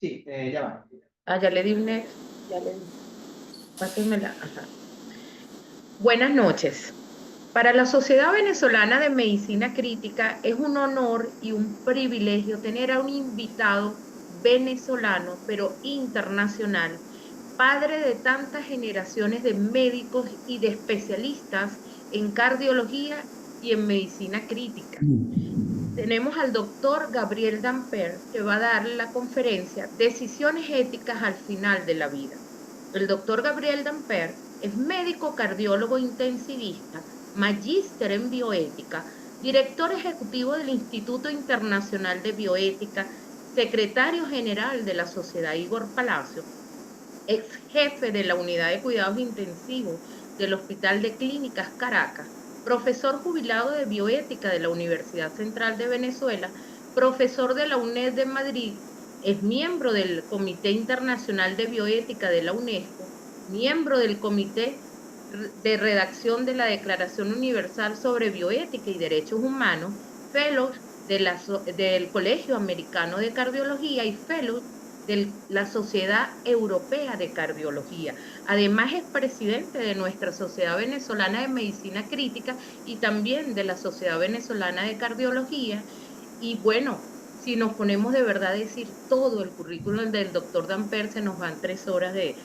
Sí, ya va. Ah, ya le di un next, ya le di. Pásenmela. Ajá. Buenas noches. Para la Sociedad Venezolana de Medicina Crítica es un honor y un privilegio tener a un invitado venezolano, pero internacional, padre de tantas generaciones de médicos y de especialistas en cardiología y en medicina crítica. Tenemos al doctor Gabriel Damper, que va a dar la conferencia Decisiones éticas al final de la vida. El doctor Gabriel Damper es médico cardiólogo intensivista, magíster en bioética, director ejecutivo del Instituto Internacional de Bioética, secretario general de la Sociedad Igor Palacio, ex jefe de la Unidad de Cuidados Intensivos del Hospital de Clínicas Caracas, profesor jubilado de bioética de la Universidad Central de Venezuela, profesor de la UNED de Madrid, es miembro del Comité Internacional de Bioética de la UNESCO, miembro del Comité de Redacción de la Declaración Universal sobre Bioética y Derechos Humanos, fellow del Colegio Americano de Cardiología y fellow de la Sociedad Europea de Cardiología. Además, es presidente de nuestra Sociedad Venezolana de Medicina Crítica y también de la Sociedad Venezolana de Cardiología. Y bueno, si nos ponemos de verdad a decir todo el currículum del doctor Damper, se nos van 3 horas de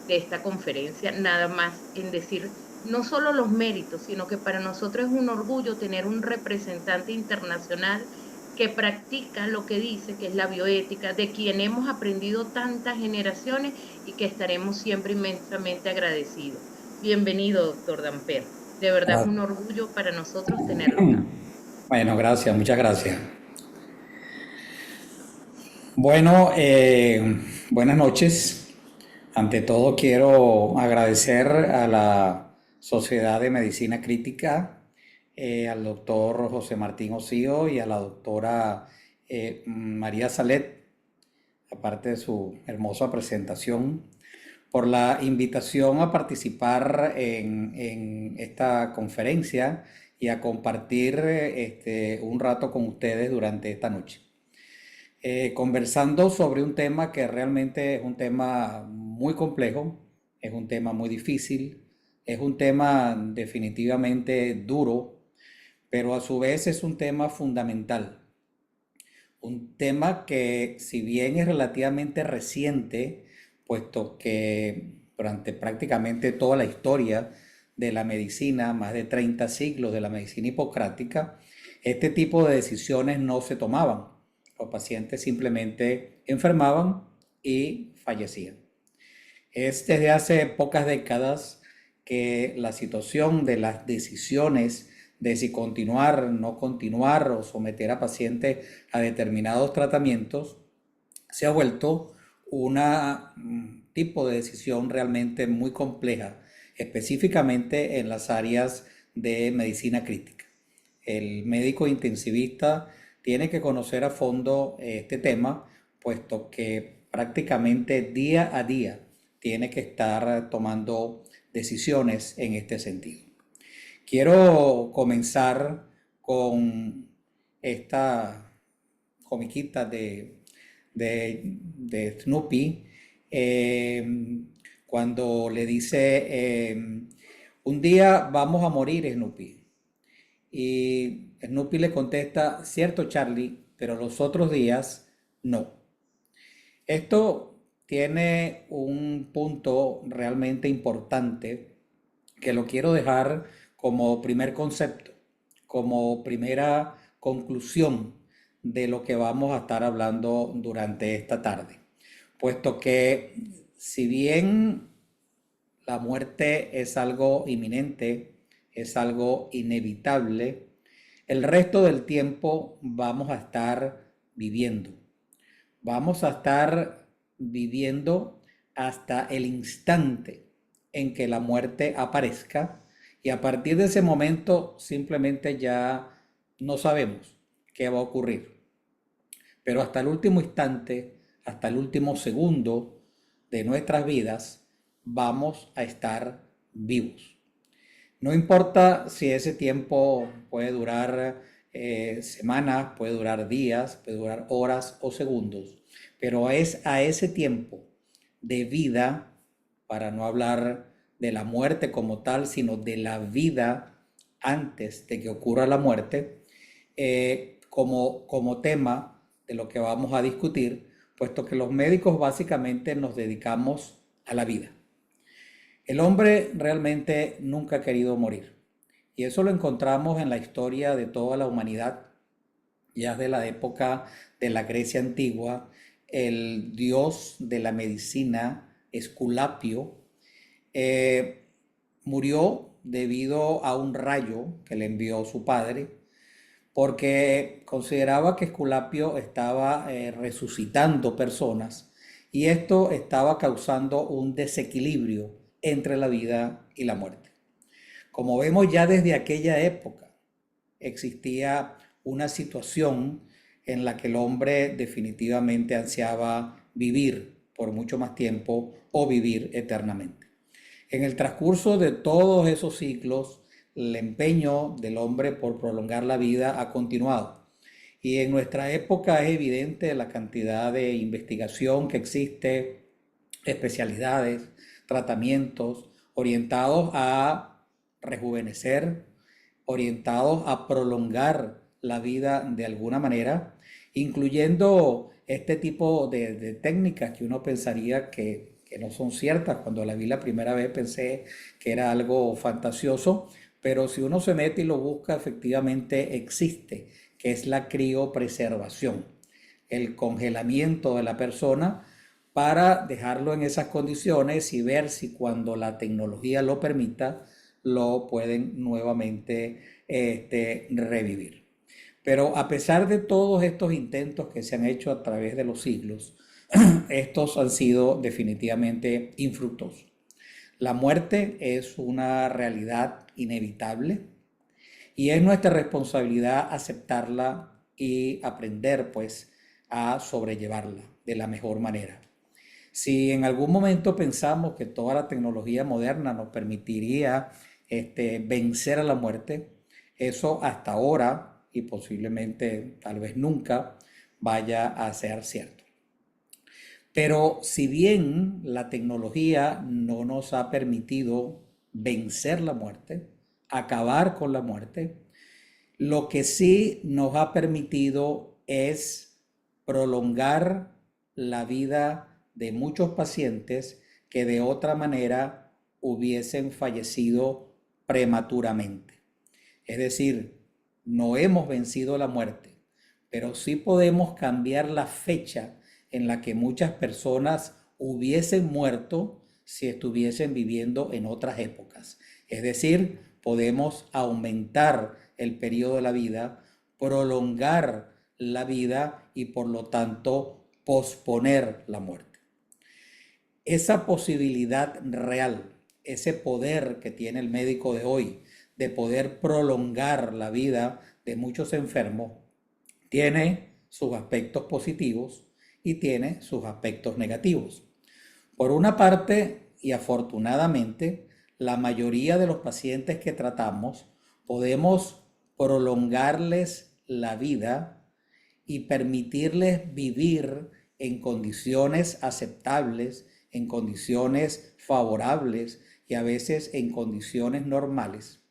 esta conferencia, nada más en decir no solo los méritos, sino que para nosotros es un orgullo tener un representante internacional que practica lo que dice, que es la bioética, de quien hemos aprendido tantas generaciones y que estaremos siempre inmensamente agradecidos. Bienvenido, doctor Damper. De verdad es un orgullo para nosotros tenerlo acá. Bueno, gracias, muchas gracias. Bueno, buenas noches. Ante todo quiero agradecer a la Sociedad de Medicina Crítica, al doctor José Martín Osío y a la doctora María Salet, aparte de su hermosa presentación, por la invitación a participar en esta conferencia y a compartir un rato con ustedes durante esta noche. Conversando sobre un tema que realmente es un tema muy complejo, es un tema muy difícil, es un tema definitivamente duro, pero a su vez es un tema fundamental. Un tema que, si bien es relativamente reciente, puesto que durante prácticamente toda la historia de la medicina, más de 30 siglos de la medicina hipocrática, este tipo de decisiones no se tomaban. Los pacientes simplemente enfermaban y fallecían. Es desde hace pocas décadas que la situación de las decisiones de si continuar, no continuar o someter a pacientes a determinados tratamientos se ha vuelto un tipo de decisión realmente muy compleja, específicamente en las áreas de medicina crítica. El médico intensivista tiene que conocer a fondo este tema, puesto que prácticamente día a día tiene que estar tomando decisiones en este sentido. Quiero comenzar con esta comiquita de Snoopy, cuando le dice, un día vamos a morir, Snoopy. Y Snoopy le contesta, cierto, Charlie, pero los otros días no. Esto tiene un punto realmente importante que lo quiero dejar como primer concepto, como primera conclusión de lo que vamos a estar hablando durante esta tarde. Puesto que si bien la muerte es algo inminente, es algo inevitable, el resto del tiempo vamos a estar viviendo. Vamos a estar viviendo hasta el instante en que la muerte aparezca y a partir de ese momento simplemente ya no sabemos qué va a ocurrir. Pero hasta el último instante, hasta el último segundo de nuestras vidas, vamos a estar vivos. No importa si ese tiempo puede durar semanas, puede durar días, puede durar horas o segundos, pero es a ese tiempo de vida, para no hablar de la muerte como tal, sino de la vida antes de que ocurra la muerte, como tema de lo que vamos a discutir, puesto que los médicos básicamente nos dedicamos a la vida. El hombre realmente nunca ha querido morir. Y eso lo encontramos en la historia de toda la humanidad, ya de la época de la Grecia antigua. El dios de la medicina, Esculapio, eh, murió debido a un rayo que le envió su padre, porque consideraba que Esculapio estaba resucitando personas y esto estaba causando un desequilibrio entre la vida y la muerte. Como vemos, ya desde aquella época existía una situación en la que el hombre definitivamente ansiaba vivir por mucho más tiempo o vivir eternamente. En el transcurso de todos esos ciclos, el empeño del hombre por prolongar la vida ha continuado. Y en nuestra época es evidente la cantidad de investigación que existe, especialidades, tratamientos orientados a rejuvenecer, orientados a prolongar la vida de alguna manera, incluyendo este tipo de técnicas que uno pensaría que no son ciertas. Cuando la vi la primera vez pensé que era algo fantasioso, pero si uno se mete y lo busca, efectivamente existe, que es la criopreservación, el congelamiento de la persona para dejarlo en esas condiciones y ver si cuando la tecnología lo permita, lo pueden nuevamente revivir. Pero a pesar de todos estos intentos que se han hecho a través de los siglos, estos han sido definitivamente infructuosos. La muerte es una realidad inevitable y es nuestra responsabilidad aceptarla y aprender pues a sobrellevarla de la mejor manera. Si en algún momento pensamos que toda la tecnología moderna nos permitiría vencer a la muerte, eso hasta ahora y posiblemente tal vez nunca vaya a ser cierto. Pero si bien la tecnología no nos ha permitido vencer la muerte, acabar con la muerte, lo que sí nos ha permitido es prolongar la vida de muchos pacientes que de otra manera hubiesen fallecido prematuramente. Es decir, no hemos vencido la muerte, pero sí podemos cambiar la fecha en la que muchas personas hubiesen muerto si estuviesen viviendo en otras épocas. Es decir, podemos aumentar el periodo de la vida, prolongar la vida y por lo tanto posponer la muerte. Esa posibilidad real, ese poder que tiene el médico de hoy de poder prolongar la vida de muchos enfermos, tiene sus aspectos positivos y tiene sus aspectos negativos. Por una parte, y afortunadamente, la mayoría de los pacientes que tratamos podemos prolongarles la vida y permitirles vivir en condiciones aceptables, en condiciones favorables y a veces en condiciones normales,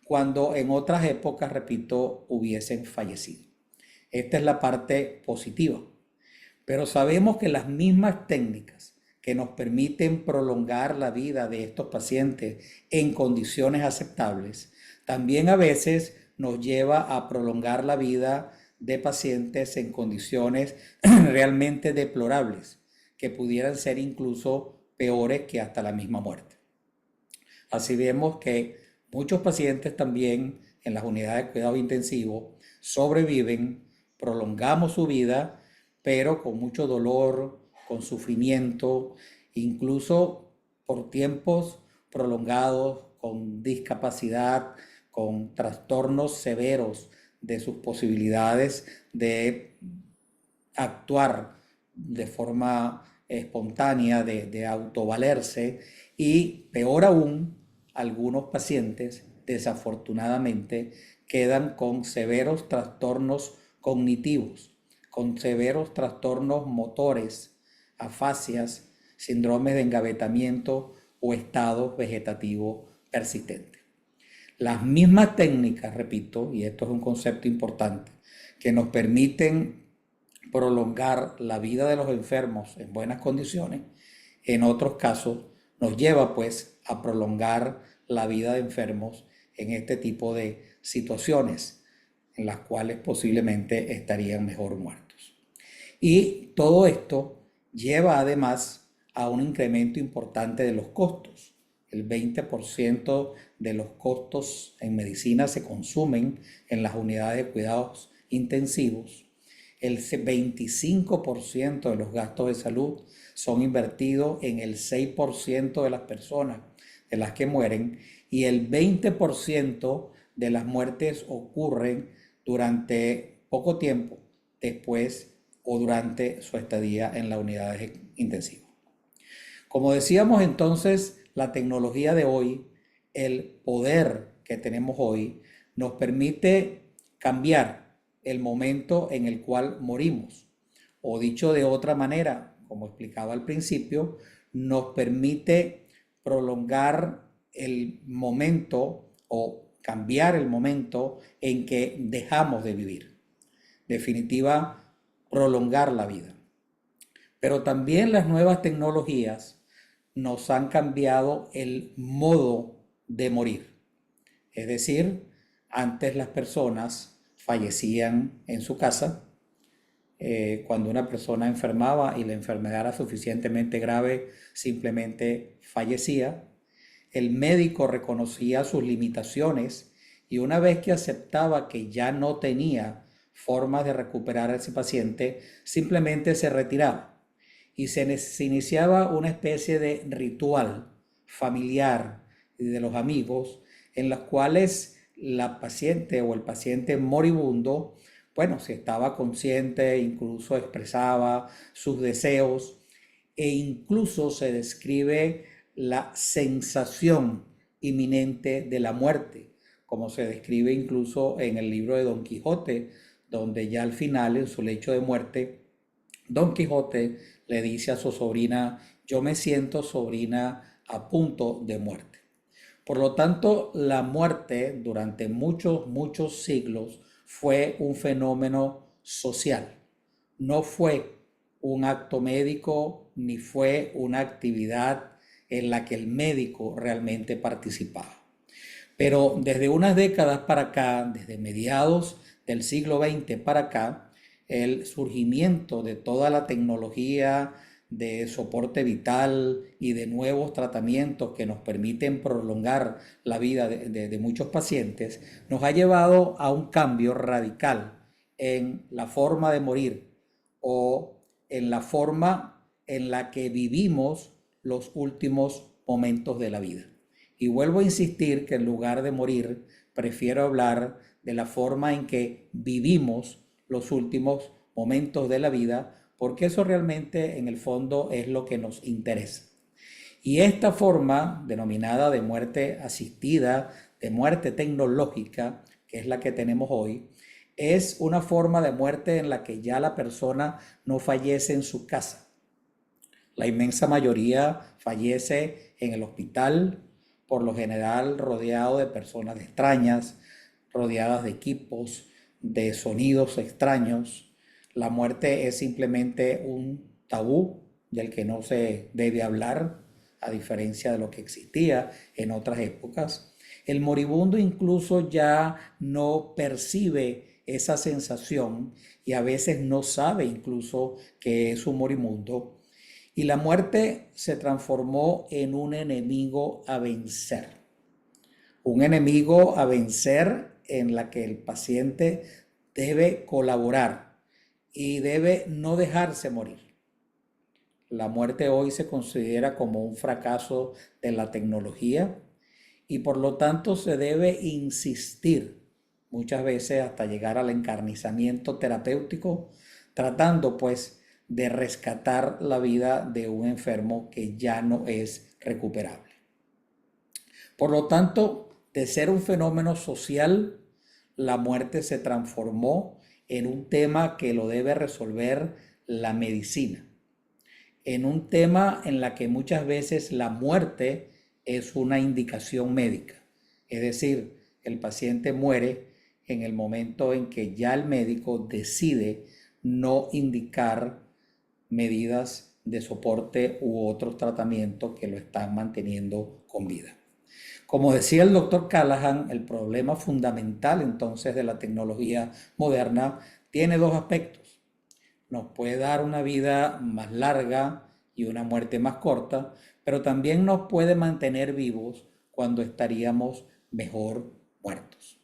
cuando en otras épocas, repito, hubiesen fallecido. Esta es la parte positiva. Pero sabemos que las mismas técnicas que nos permiten prolongar la vida de estos pacientes en condiciones aceptables, también a veces nos lleva a prolongar la vida de pacientes en condiciones realmente deplorables, que pudieran ser incluso peores que hasta la misma muerte. Así vemos que muchos pacientes también en las unidades de cuidado intensivo sobreviven, prolongamos su vida, pero con mucho dolor, con sufrimiento, incluso por tiempos prolongados, con discapacidad, con trastornos severos de sus posibilidades de actuar de forma espontánea, de autovalerse y peor aún, algunos pacientes desafortunadamente quedan con severos trastornos cognitivos con severos trastornos motores, afasias, síndromes de engavetamiento o estado vegetativo persistente. Las mismas técnicas, repito, y esto es un concepto importante, que nos permiten prolongar la vida de los enfermos en buenas condiciones, en otros casos nos lleva pues a prolongar la vida de enfermos en este tipo de situaciones en las cuales posiblemente estarían mejor muertos. Y todo esto lleva además a un incremento importante de los costos. El 20% de los costos en medicina se consumen en las unidades de cuidados intensivos. El 25% de los gastos de salud son invertidos en el 6% de las personas de las que mueren, y el 20% de las muertes ocurren durante poco tiempo después o durante su estadía en las unidades intensivas. Como decíamos entonces, la tecnología de hoy, el poder que tenemos hoy, nos permite cambiar el momento en el cual morimos. O dicho de otra manera, como explicaba al principio, nos permite prolongar el momento o cambiar el momento en que dejamos de vivir. Definitiva, prolongar la vida. Pero también las nuevas tecnologías nos han cambiado el modo de morir. Es decir, antes las personas fallecían en su casa. Cuando una persona enfermaba y la enfermedad era suficientemente grave, simplemente fallecía. El médico reconocía sus limitaciones y una vez que aceptaba que ya no tenía formas de recuperar a ese paciente, simplemente se retiraba y se iniciaba una especie de ritual familiar y de los amigos en los cuales la paciente o el paciente moribundo, bueno, si estaba consciente, incluso expresaba sus deseos e incluso se describe la sensación inminente de la muerte, como se describe incluso en el libro de Don Quijote, donde ya al final, en su lecho de muerte, Don Quijote le dice a su sobrina: yo me siento, sobrina, a punto de muerte. Por lo tanto, la muerte durante muchos siglos fue un fenómeno social. No fue un acto médico ni fue una actividad en la que el médico realmente participaba. Pero desde unas décadas para acá, desde mediados del siglo XX para acá, el surgimiento de toda la tecnología de soporte vital y de nuevos tratamientos que nos permiten prolongar la vida de muchos pacientes, nos ha llevado a un cambio radical en la forma de morir o en la forma en la que vivimos los últimos momentos de la vida. Y vuelvo a insistir que en lugar de morir, prefiero hablar de la forma en que vivimos los últimos momentos de la vida, porque eso realmente en el fondo es lo que nos interesa. Y esta forma denominada de muerte asistida, de muerte tecnológica, que es la que tenemos hoy, es una forma de muerte en la que ya la persona no fallece en su casa. La inmensa mayoría fallece en el hospital, por lo general rodeado de personas extrañas, rodeadas de equipos, de sonidos extraños. La muerte es simplemente un tabú del que no se debe hablar, a diferencia de lo que existía en otras épocas. El moribundo incluso ya no percibe esa sensación y a veces no sabe incluso que es un moribundo. Y la muerte se transformó en un enemigo a vencer. Un enemigo a vencer en la que el paciente debe colaborar y debe no dejarse morir. La muerte hoy se considera como un fracaso de la tecnología y por lo tanto se debe insistir muchas veces hasta llegar al encarnizamiento terapéutico, tratando pues de rescatar la vida de un enfermo que ya no es recuperable. Por lo tanto, de ser un fenómeno social, la muerte se transformó en un tema que lo debe resolver la medicina, en un tema en la que muchas veces la muerte es una indicación médica. Es decir, el paciente muere en el momento en que ya el médico decide no indicar medidas de soporte u otros tratamientos que lo están manteniendo con vida. Como decía el doctor Callahan, el problema fundamental entonces de la tecnología moderna tiene dos aspectos. Nos puede dar una vida más larga y una muerte más corta, pero también nos puede mantener vivos cuando estaríamos mejor muertos.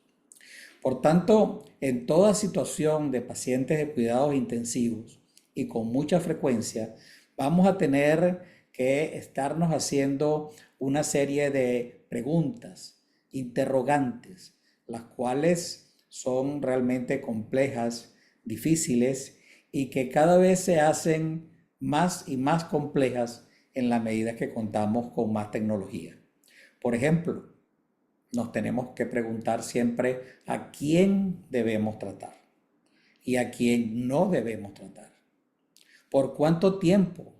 Por tanto, en toda situación de pacientes de cuidados intensivos y con mucha frecuencia, vamos a tener que estarnos haciendo una serie de preguntas, interrogantes, las cuales son realmente complejas, difíciles y que cada vez se hacen más y más complejas en la medida que contamos con más tecnología. Por ejemplo, nos tenemos que preguntar siempre a quién debemos tratar y a quién no debemos tratar. ¿Por cuánto tiempo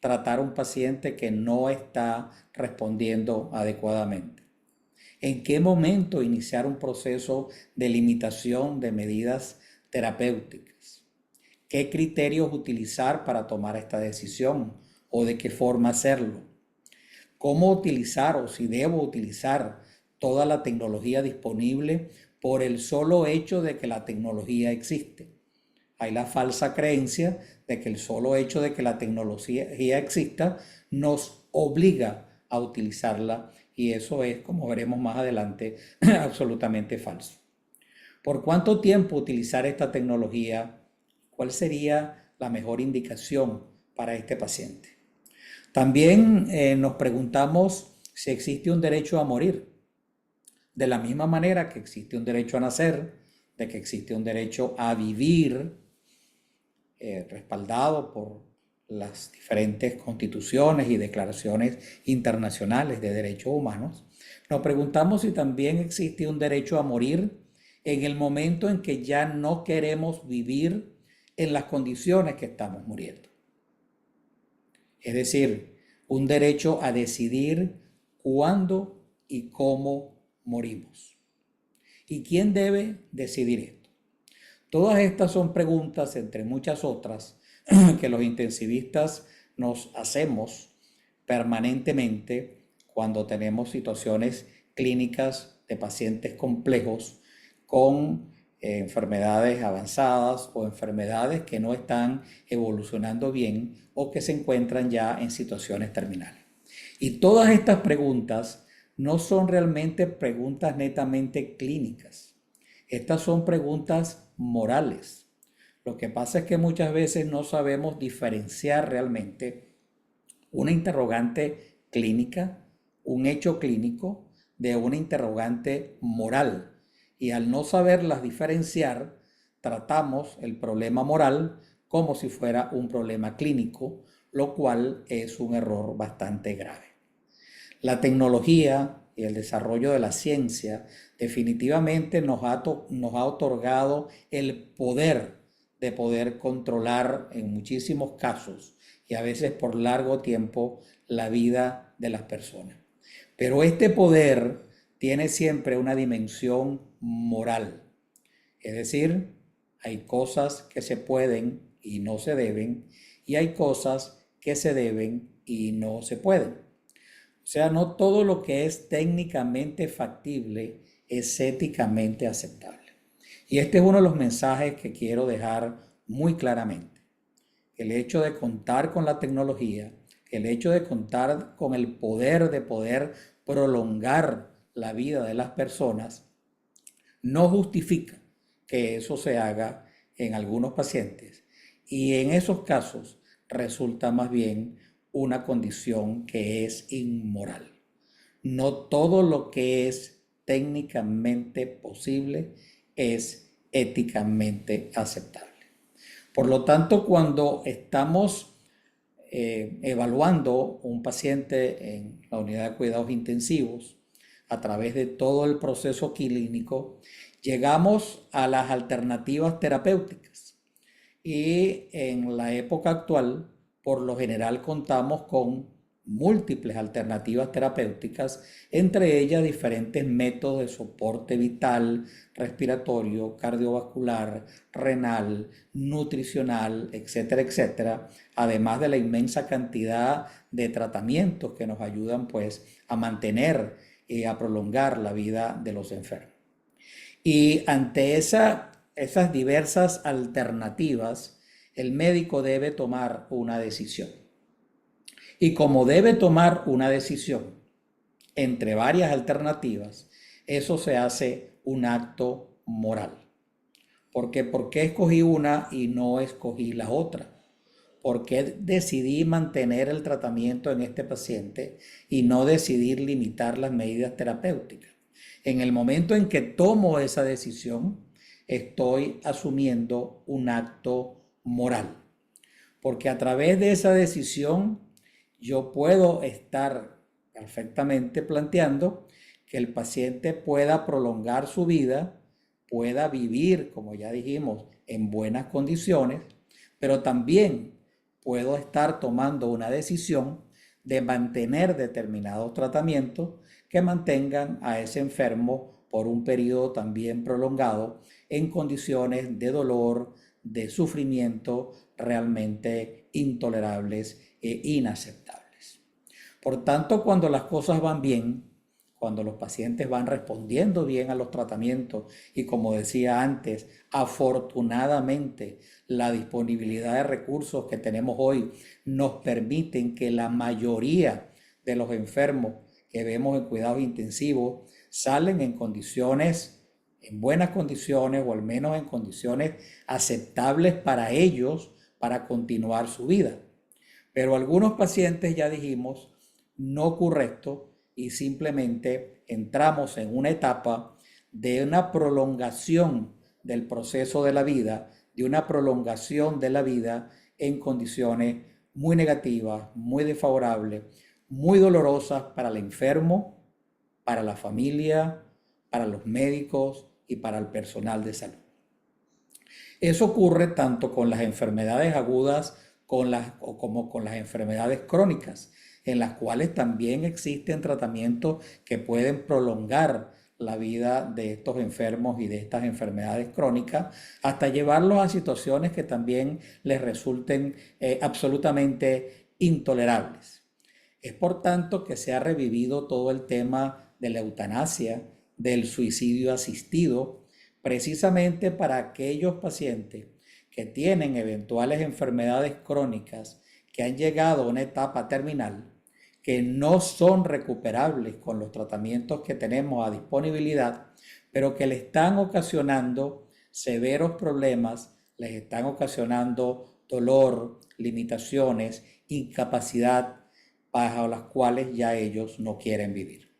tratar a un paciente que no está respondiendo adecuadamente? ¿En qué momento iniciar un proceso de limitación de medidas terapéuticas? ¿Qué criterios utilizar para tomar esta decisión o de qué forma hacerlo? ¿Cómo utilizar o si debo utilizar toda la tecnología disponible por el solo hecho de que la tecnología existe? Hay la falsa creencia de que el solo hecho de que la tecnología exista nos obliga a utilizarla y eso es, como veremos más adelante, absolutamente falso. ¿Por cuánto tiempo utilizar esta tecnología? ¿Cuál sería la mejor indicación para este paciente? También nos preguntamos si existe un derecho a morir. De la misma manera que existe un derecho a nacer, de que existe un derecho a vivir, respaldado por las diferentes constituciones y declaraciones internacionales de derechos humanos, nos preguntamos si también existe un derecho a morir en el momento en que ya no queremos vivir en las condiciones que estamos muriendo. Es decir, un derecho a decidir cuándo y cómo morimos. ¿Y quién debe decidir esto? Todas estas son preguntas, entre muchas otras, que los intensivistas nos hacemos permanentemente cuando tenemos situaciones clínicas de pacientes complejos con enfermedades avanzadas o enfermedades que no están evolucionando bien o que se encuentran ya en situaciones terminales. Y todas estas preguntas no son realmente preguntas netamente clínicas. Estas son preguntas morales. Lo que pasa es que muchas veces no sabemos diferenciar realmente una interrogante clínica, un hecho clínico, de una interrogante moral. Y al no saberlas diferenciar, tratamos el problema moral como si fuera un problema clínico, lo cual es un error bastante grave. La tecnología y el desarrollo de la ciencia definitivamente nos ha otorgado el poder de poder controlar en muchísimos casos y a veces por largo tiempo la vida de las personas. Pero este poder tiene siempre una dimensión moral. Es decir, hay cosas que se pueden y no se deben, y hay cosas que se deben y no se pueden. O sea, no todo lo que es técnicamente factible es éticamente aceptable. Y este es uno de los mensajes que quiero dejar muy claramente. El hecho de contar con la tecnología, el hecho de contar con el poder de poder prolongar la vida de las personas, no justifica que eso se haga en algunos pacientes. Y en esos casos resulta más bien una condición que es inmoral. No todo lo que es técnicamente posible es éticamente aceptable. Por lo tanto, cuando estamos evaluando un paciente en la unidad de cuidados intensivos a través de todo el proceso clínico, llegamos a las alternativas terapéuticas y en la época actual, por lo general, contamos con múltiples alternativas terapéuticas, entre ellas diferentes métodos de soporte vital, respiratorio, cardiovascular, renal, nutricional, etcétera, etcétera, además de la inmensa cantidad de tratamientos que nos ayudan pues a mantener y a prolongar la vida de los enfermos. Y ante esas diversas alternativas, el médico debe tomar una decisión. Y como debe tomar una decisión entre varias alternativas, eso se hace un acto moral. Porque ¿por qué escogí una y no escogí la otra? ¿Por qué decidí mantener el tratamiento en este paciente y no decidir limitar las medidas terapéuticas? En el momento en que tomo esa decisión, estoy asumiendo un acto moral. Porque a través de esa decisión yo puedo estar perfectamente planteando que el paciente pueda prolongar su vida, pueda vivir, como ya dijimos, en buenas condiciones, pero también puedo estar tomando una decisión de mantener determinados tratamientos que mantengan a ese enfermo por un periodo también prolongado en condiciones de dolor, de sufrimiento realmente intolerables e inaceptables. Por tanto, cuando las cosas van bien, cuando los pacientes van respondiendo bien a los tratamientos y como decía antes, afortunadamente la disponibilidad de recursos que tenemos hoy nos permiten que la mayoría de los enfermos que vemos en cuidados intensivos salen en condiciones, en buenas condiciones o al menos en condiciones aceptables para ellos para continuar su vida. Pero algunos pacientes, ya dijimos, no ocurre esto y simplemente entramos en una etapa de una prolongación del proceso de la vida, de una prolongación de la vida en condiciones muy negativas, muy desfavorables, muy dolorosas para el enfermo, para la familia, para los médicos y para el personal de salud. Eso ocurre tanto con las enfermedades agudas como con las enfermedades crónicas, en las cuales también existen tratamientos que pueden prolongar la vida de estos enfermos y de estas enfermedades crónicas, hasta llevarlos a situaciones que también les resulten absolutamente intolerables. Es por tanto que se ha revivido todo el tema de la eutanasia, del suicidio asistido, precisamente para aquellos pacientes que tienen eventuales enfermedades crónicas que han llegado a una etapa terminal, que no son recuperables con los tratamientos que tenemos a disponibilidad, pero que le están ocasionando severos problemas, les están ocasionando dolor, limitaciones, incapacidad, bajo las cuales ya ellos no quieren vivir.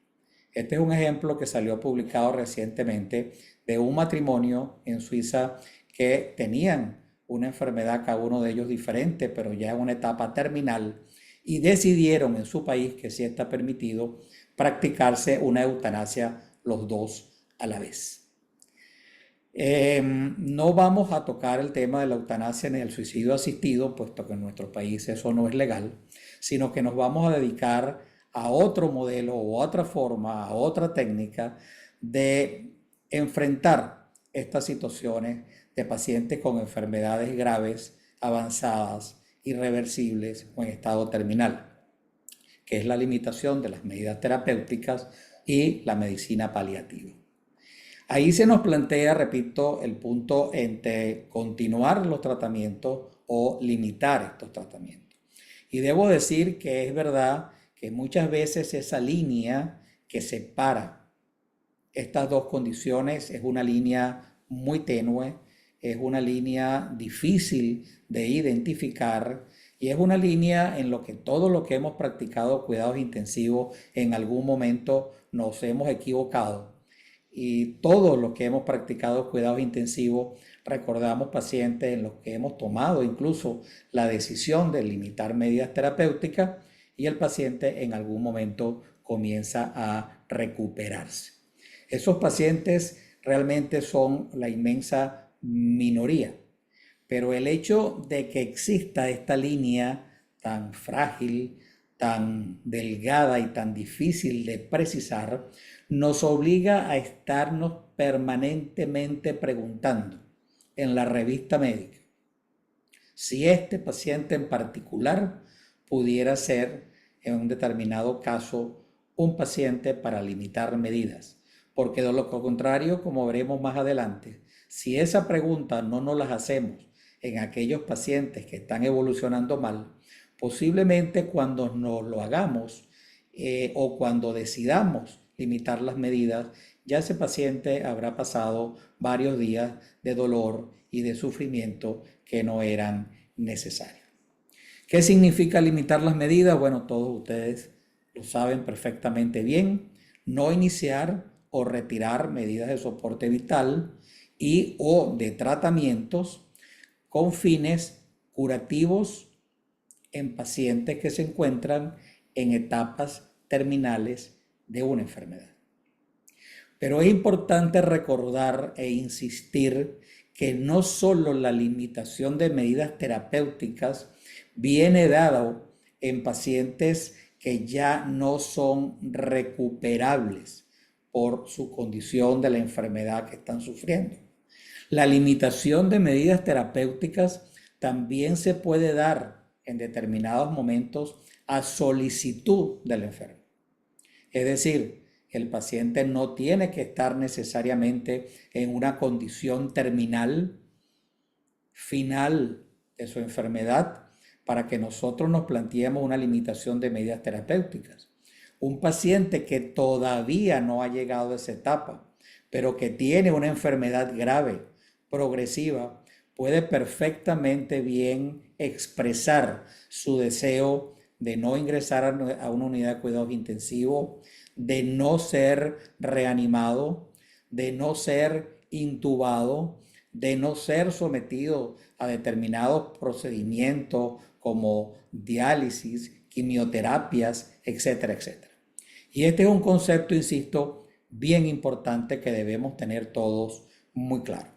Este es un ejemplo que salió publicado recientemente de un matrimonio en Suiza que tenían una enfermedad, cada uno de ellos diferente, pero ya en una etapa terminal, y decidieron en su país, que sí está permitido, practicarse una eutanasia los dos a la vez. No vamos a tocar el tema de la eutanasia ni el suicidio asistido, puesto que en nuestro país eso no es legal, sino que nos vamos a dedicar a otro modelo o otra forma, a otra técnica de enfrentar estas situaciones de pacientes con enfermedades graves, avanzadas, irreversibles o en estado terminal, que es la limitación de las medidas terapéuticas y la medicina paliativa. Ahí se nos plantea, repito, el punto entre continuar los tratamientos o limitar estos tratamientos. Y debo decir que es verdad que muchas veces esa línea que separa estas dos condiciones es una línea muy tenue, es una línea difícil de identificar y es una línea en lo que todo lo que hemos practicado cuidados intensivos en algún momento nos hemos equivocado. Y todos los que hemos practicado cuidados intensivos recordamos pacientes en los que hemos tomado incluso la decisión de limitar medidas terapéuticas y el paciente en algún momento comienza a recuperarse. Esos pacientes realmente son la inmensa minoría. Pero el hecho de que exista esta línea tan frágil, tan delgada y tan difícil de precisar, nos obliga a estarnos permanentemente preguntando en la revista médica si este paciente en particular pudiera ser en un determinado caso un paciente para limitar medidas. Porque de lo contrario, como veremos más adelante, si esa pregunta no nos las hacemos en aquellos pacientes que están evolucionando mal, posiblemente cuando nos lo hagamos o cuando decidamos limitar las medidas, ya ese paciente habrá pasado varios días de dolor y de sufrimiento que no eran necesarios. ¿Qué significa limitar las medidas? Bueno, todos ustedes lo saben perfectamente bien. No iniciar o retirar medidas de soporte vital y o de tratamientos con fines curativos en pacientes que se encuentran en etapas terminales de una enfermedad. Pero es importante recordar e insistir que no solo la limitación de medidas terapéuticas viene dado en pacientes que ya no son recuperables por su condición de la enfermedad que están sufriendo. La limitación de medidas terapéuticas también se puede dar en determinados momentos a solicitud del enfermo. Es decir, el paciente no tiene que estar necesariamente en una condición terminal, final de su enfermedad, para que nosotros nos planteemos una limitación de medidas terapéuticas. Un paciente que todavía no ha llegado a esa etapa, pero que tiene una enfermedad grave, progresiva, puede perfectamente bien expresar su deseo de no ingresar a una unidad de cuidados intensivos, de no ser reanimado, de no ser intubado, de no ser sometido a determinados procedimientos como diálisis, quimioterapias, etcétera, etcétera. Y este es un concepto, insisto, bien importante que debemos tener todos muy claro.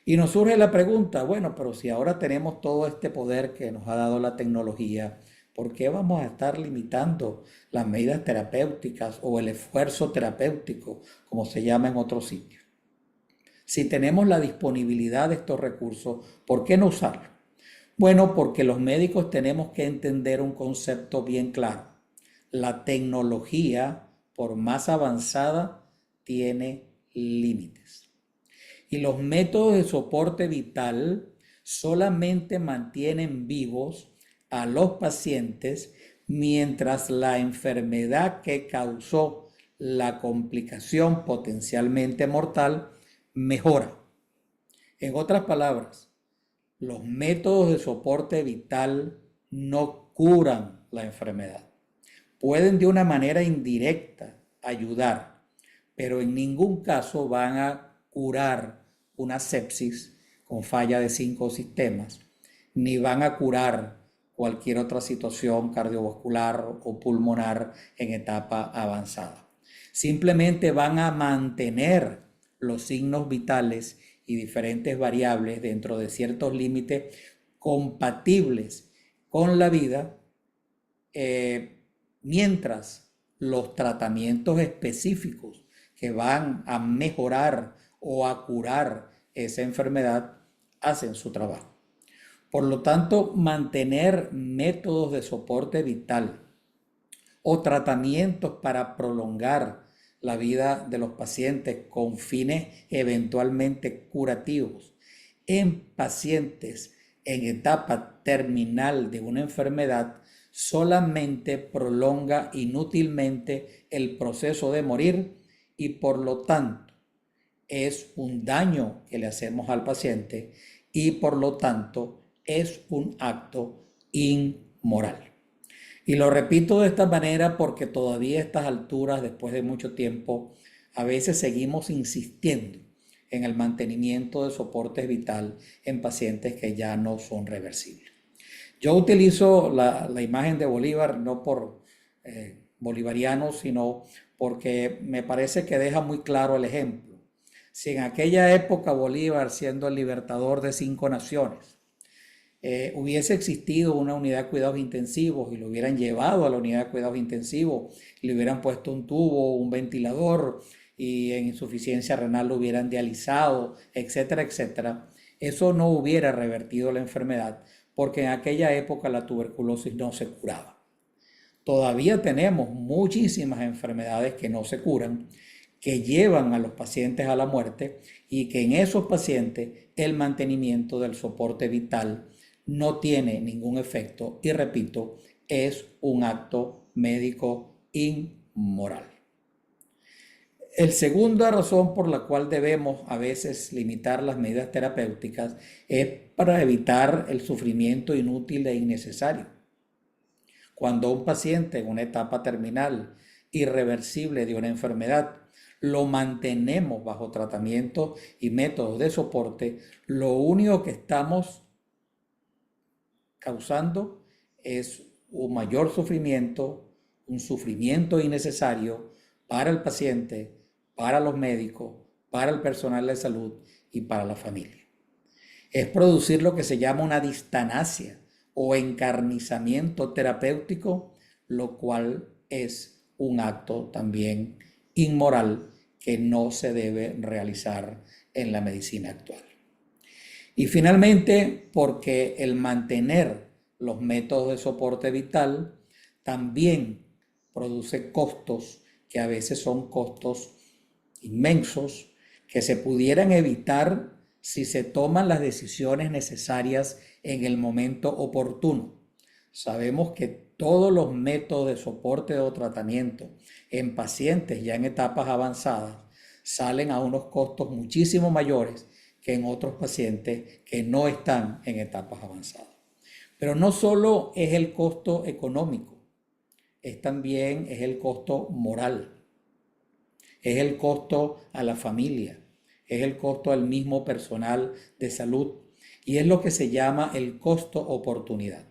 Y nos surge la pregunta, bueno, pero si ahora tenemos todo este poder que nos ha dado la tecnología, ¿por qué vamos a estar limitando las medidas terapéuticas o el esfuerzo terapéutico, como se llama en otros sitios? Si tenemos la disponibilidad de estos recursos, ¿por qué no usarlos? Bueno, porque los médicos tenemos que entender un concepto bien claro. La tecnología, por más avanzada, tiene límites. Y los métodos de soporte vital solamente mantienen vivos a los pacientes mientras la enfermedad que causó la complicación potencialmente mortal mejora. En otras palabras, los métodos de soporte vital no curan la enfermedad. Pueden de una manera indirecta ayudar, pero en ningún caso van a curar una sepsis con falla de 5 sistemas, ni van a curar cualquier otra situación cardiovascular o pulmonar en etapa avanzada. Simplemente van a mantener los signos vitales y diferentes variables dentro de ciertos límites compatibles con la vida, mientras los tratamientos específicos que van a mejorar o a curar esa enfermedad hacen su trabajo. Por lo tanto, mantener métodos de soporte vital o tratamientos para prolongar la vida de los pacientes con fines eventualmente curativos en pacientes en etapa terminal de una enfermedad solamente prolonga inútilmente el proceso de morir y por lo tanto es un daño que le hacemos al paciente y por lo tanto es un acto inmoral. Y lo repito de esta manera porque todavía a estas alturas, después de mucho tiempo, a veces seguimos insistiendo en el mantenimiento de soporte vital en pacientes que ya no son reversibles. Yo utilizo la imagen de Bolívar no por bolivariano, sino porque me parece que deja muy claro el ejemplo. Si en aquella época Bolívar, siendo el libertador de 5 naciones, hubiese existido una unidad de cuidados intensivos y lo hubieran llevado a la unidad de cuidados intensivos, le hubieran puesto un tubo, un ventilador y en insuficiencia renal lo hubieran dializado, etcétera, etcétera, eso no hubiera revertido la enfermedad porque en aquella época la tuberculosis no se curaba. Todavía tenemos muchísimas enfermedades que no se curan, que llevan a los pacientes a la muerte y que en esos pacientes el mantenimiento del soporte vital no tiene ningún efecto y repito, es un acto médico inmoral. El segunda razón por la cual debemos a veces limitar las medidas terapéuticas es para evitar el sufrimiento inútil e innecesario. Cuando un paciente en una etapa terminal irreversible de una enfermedad lo mantenemos bajo tratamiento y métodos de soporte, lo único que estamos causando es un mayor sufrimiento, un sufrimiento innecesario para el paciente, para los médicos, para el personal de salud y para la familia. Es producir lo que se llama una distanasia o encarnizamiento terapéutico, lo cual es un acto también inmoral que no se debe realizar en la medicina actual. Y finalmente, porque el mantener los métodos de soporte vital también produce costos que a veces son costos inmensos que se pudieran evitar si se toman las decisiones necesarias en el momento oportuno. Sabemos que todos los métodos de soporte o tratamiento en pacientes ya en etapas avanzadas salen a unos costos muchísimo mayores que en otros pacientes que no están en etapas avanzadas. Pero no solo es el costo económico, también es el costo moral, es el costo a la familia, es el costo al mismo personal de salud y es lo que se llama el costo oportunidad.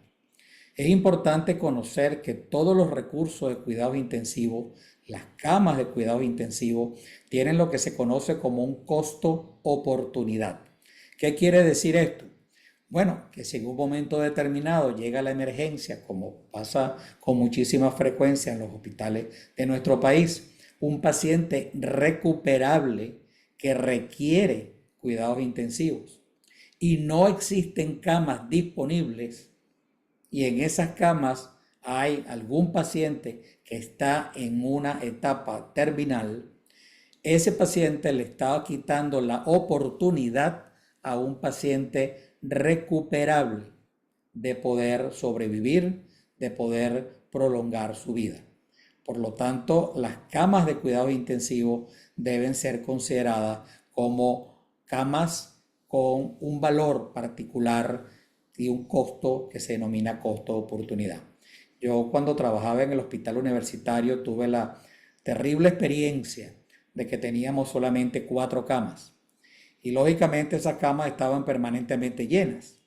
Es importante conocer que todos los recursos de cuidado intensivo, las camas de cuidado intensivo, tienen lo que se conoce como un costo oportunidad. ¿Qué quiere decir esto? Bueno, que si en un momento determinado llega la emergencia, como pasa con muchísima frecuencia en los hospitales de nuestro país, un paciente recuperable que requiere cuidados intensivos y no existen camas disponibles y en esas camas hay algún paciente que está en una etapa terminal, ese paciente le está quitando la oportunidad a un paciente recuperable de poder sobrevivir, de poder prolongar su vida. Por lo tanto, las camas de cuidados intensivos deben ser consideradas como camas con un valor particular y un costo que se denomina costo de oportunidad. Yo cuando trabajaba en el hospital universitario tuve la terrible experiencia de que teníamos solamente 4 camas y lógicamente esas camas estaban permanentemente llenas.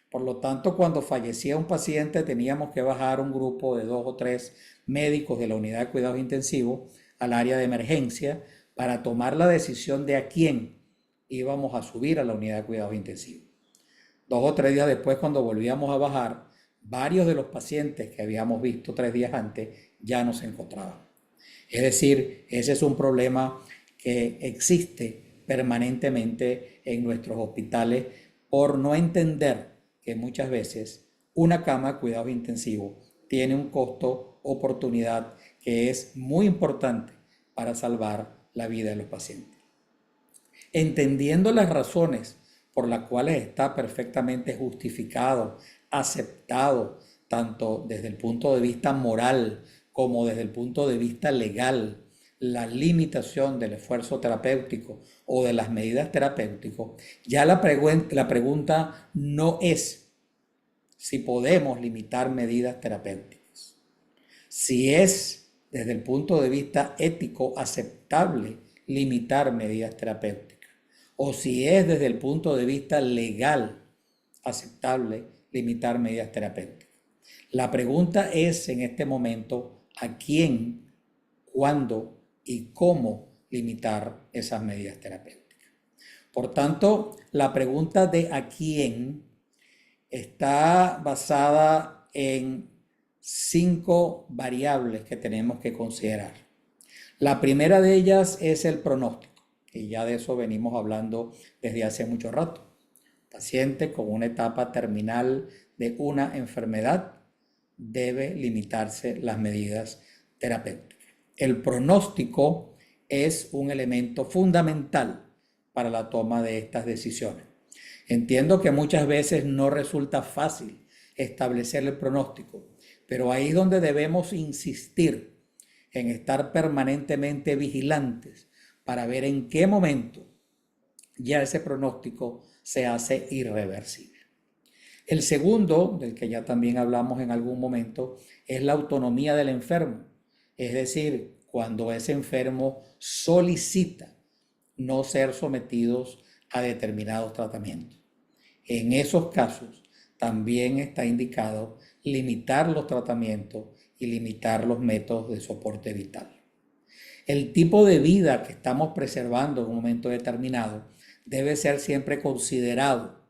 Por lo tanto, cuando fallecía un paciente teníamos que bajar un grupo de 2 o 3 médicos de la unidad de cuidados intensivos al área de emergencia para tomar la decisión de a quién íbamos a subir a la unidad de cuidados intensivos. 2 o 3 días después, cuando volvíamos a bajar, varios de los pacientes que habíamos visto 3 días antes ya no se encontraban. Es decir, ese es un problema que existe permanentemente en nuestros hospitales por no entender que muchas veces una cama de cuidados intensivos tiene un costo oportunidad que es muy importante para salvar la vida de los pacientes. Entendiendo las razones por las cuales está perfectamente justificado, aceptado, tanto desde el punto de vista moral como desde el punto de vista legal, la limitación del esfuerzo terapéutico o de las medidas terapéuticas, ya la pregunta no es si podemos limitar medidas terapéuticas. Si es desde el punto de vista ético aceptable limitar medidas terapéuticas o si es desde el punto de vista legal aceptable limitar medidas terapéuticas. La pregunta es en este momento a quién, cuándo y cómo limitar esas medidas terapéuticas. Por tanto, la pregunta de a quién está basada en 5 variables que tenemos que considerar. La primera de ellas es el pronóstico, y ya de eso venimos hablando desde hace mucho rato. Paciente con una etapa terminal de una enfermedad debe limitarse las medidas terapéuticas. El pronóstico es un elemento fundamental para la toma de estas decisiones. Entiendo que muchas veces no resulta fácil establecer el pronóstico, pero ahí es donde debemos insistir en estar permanentemente vigilantes para ver en qué momento ya ese pronóstico se hace irreversible. El segundo, del que ya también hablamos en algún momento, es la autonomía del enfermo. Es decir, cuando ese enfermo solicita no ser sometidos a determinados tratamientos. En esos casos también está indicado limitar los tratamientos y limitar los métodos de soporte vital. El tipo de vida que estamos preservando en un momento determinado debe ser siempre considerado,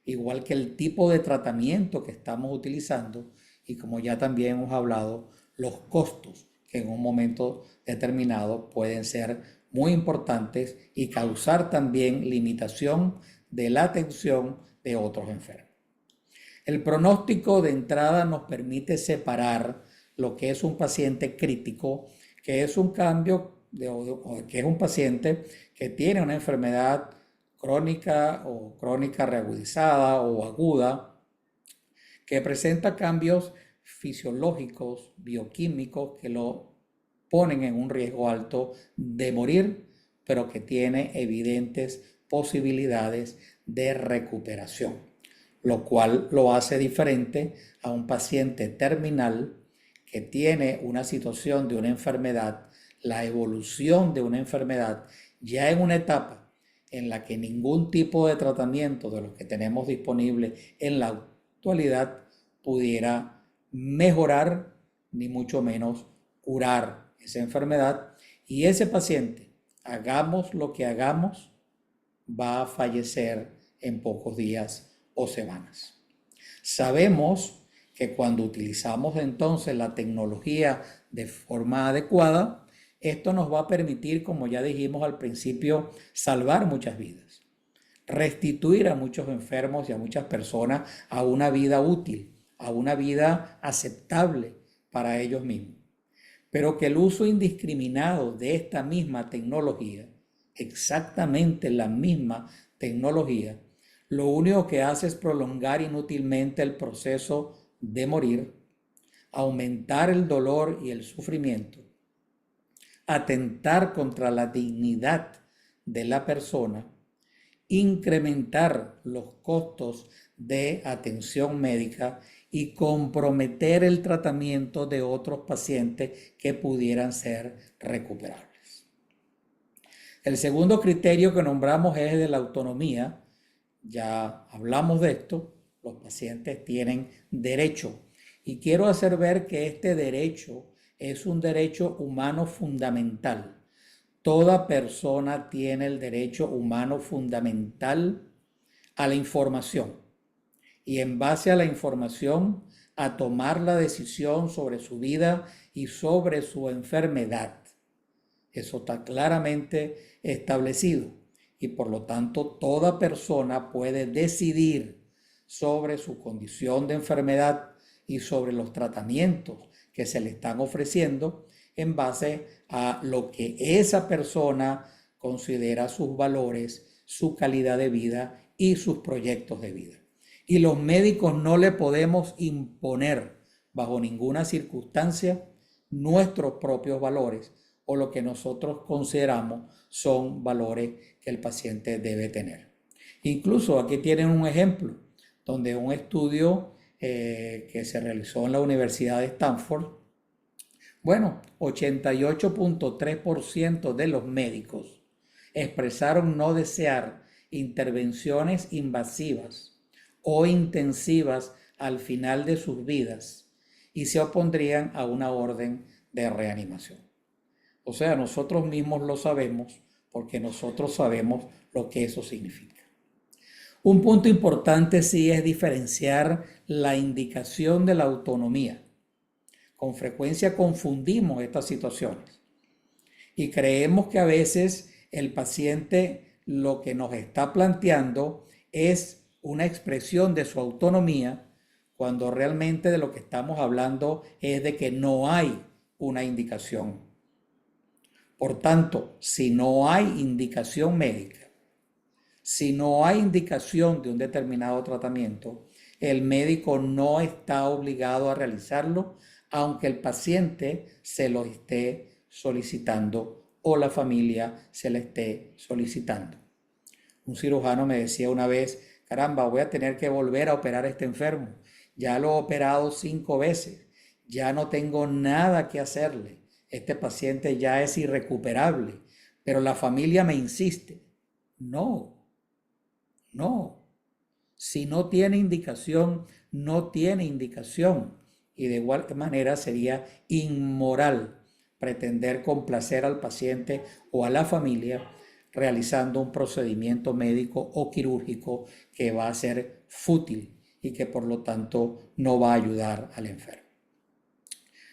igual que el tipo de tratamiento que estamos utilizando y, como ya también hemos hablado, los costos que en un momento determinado pueden ser muy importantes y causar también limitación de la atención de otros enfermos. El pronóstico de entrada nos permite separar lo que es un paciente crítico, que es un que es un paciente que tiene una enfermedad crónica o crónica reagudizada o aguda, que presenta cambios fisiológicos, bioquímicos, que lo ponen en un riesgo alto de morir, pero que tiene evidentes posibilidades de recuperación, lo cual lo hace diferente a un paciente terminal que tiene una situación de una enfermedad, la evolución de una enfermedad, ya en una etapa en la que ningún tipo de tratamiento de los que tenemos disponible en la actualidad pudiera mejorar, ni mucho menos curar esa enfermedad, y ese paciente, hagamos lo que hagamos, va a fallecer en pocos días o semanas. Sabemos que cuando utilizamos entonces la tecnología de forma adecuada, esto nos va a permitir, como ya dijimos al principio, salvar muchas vidas, restituir a muchos enfermos y a muchas personas a una vida útil, a una vida aceptable para ellos mismos. Pero que el uso indiscriminado de esta misma tecnología, exactamente la misma tecnología, lo único que hace es prolongar inútilmente el proceso de morir, aumentar el dolor y el sufrimiento, atentar contra la dignidad de la persona, incrementar los costos de atención médica y comprometer el tratamiento de otros pacientes que pudieran ser recuperables. El segundo criterio que nombramos es el de la autonomía. Ya hablamos de esto, los pacientes tienen derecho, y quiero hacer ver que este derecho es un derecho humano fundamental. Toda persona tiene el derecho humano fundamental a la información, y en base a la información a tomar la decisión sobre su vida y sobre su enfermedad. Eso está claramente establecido, y por lo tanto toda persona puede decidir sobre su condición de enfermedad y sobre los tratamientos que se le están ofreciendo en base a lo que esa persona considera sus valores, su calidad de vida y sus proyectos de vida. Y los médicos no le podemos imponer bajo ninguna circunstancia nuestros propios valores o lo que nosotros consideramos son valores que el paciente debe tener. Incluso aquí tienen un ejemplo donde un estudio que se realizó en la Universidad de Stanford, 88.3% de los médicos expresaron no desear intervenciones invasivas o intensivas al final de sus vidas y se opondrían a una orden de reanimación. O sea, nosotros mismos lo sabemos porque nosotros sabemos lo que eso significa. Un punto importante sí es diferenciar la indicación de la autonomía. Con frecuencia confundimos estas situaciones y creemos que a veces el paciente lo que nos está planteando es una expresión de su autonomía, cuando realmente de lo que estamos hablando es de que no hay una indicación. Por tanto, si no hay indicación médica, si no hay indicación de un determinado tratamiento, el médico no está obligado a realizarlo, aunque el paciente se lo esté solicitando o la familia se le esté solicitando. Un cirujano me decía una vez: caramba, voy a tener que volver a operar a este enfermo. Ya lo he operado 5 veces, ya no tengo nada que hacerle. Este paciente ya es irrecuperable, pero la familia me insiste. No. No, si no tiene indicación, no tiene indicación. Y de igual manera sería inmoral pretender complacer al paciente o a la familia realizando un procedimiento médico o quirúrgico que va a ser fútil y que por lo tanto no va a ayudar al enfermo.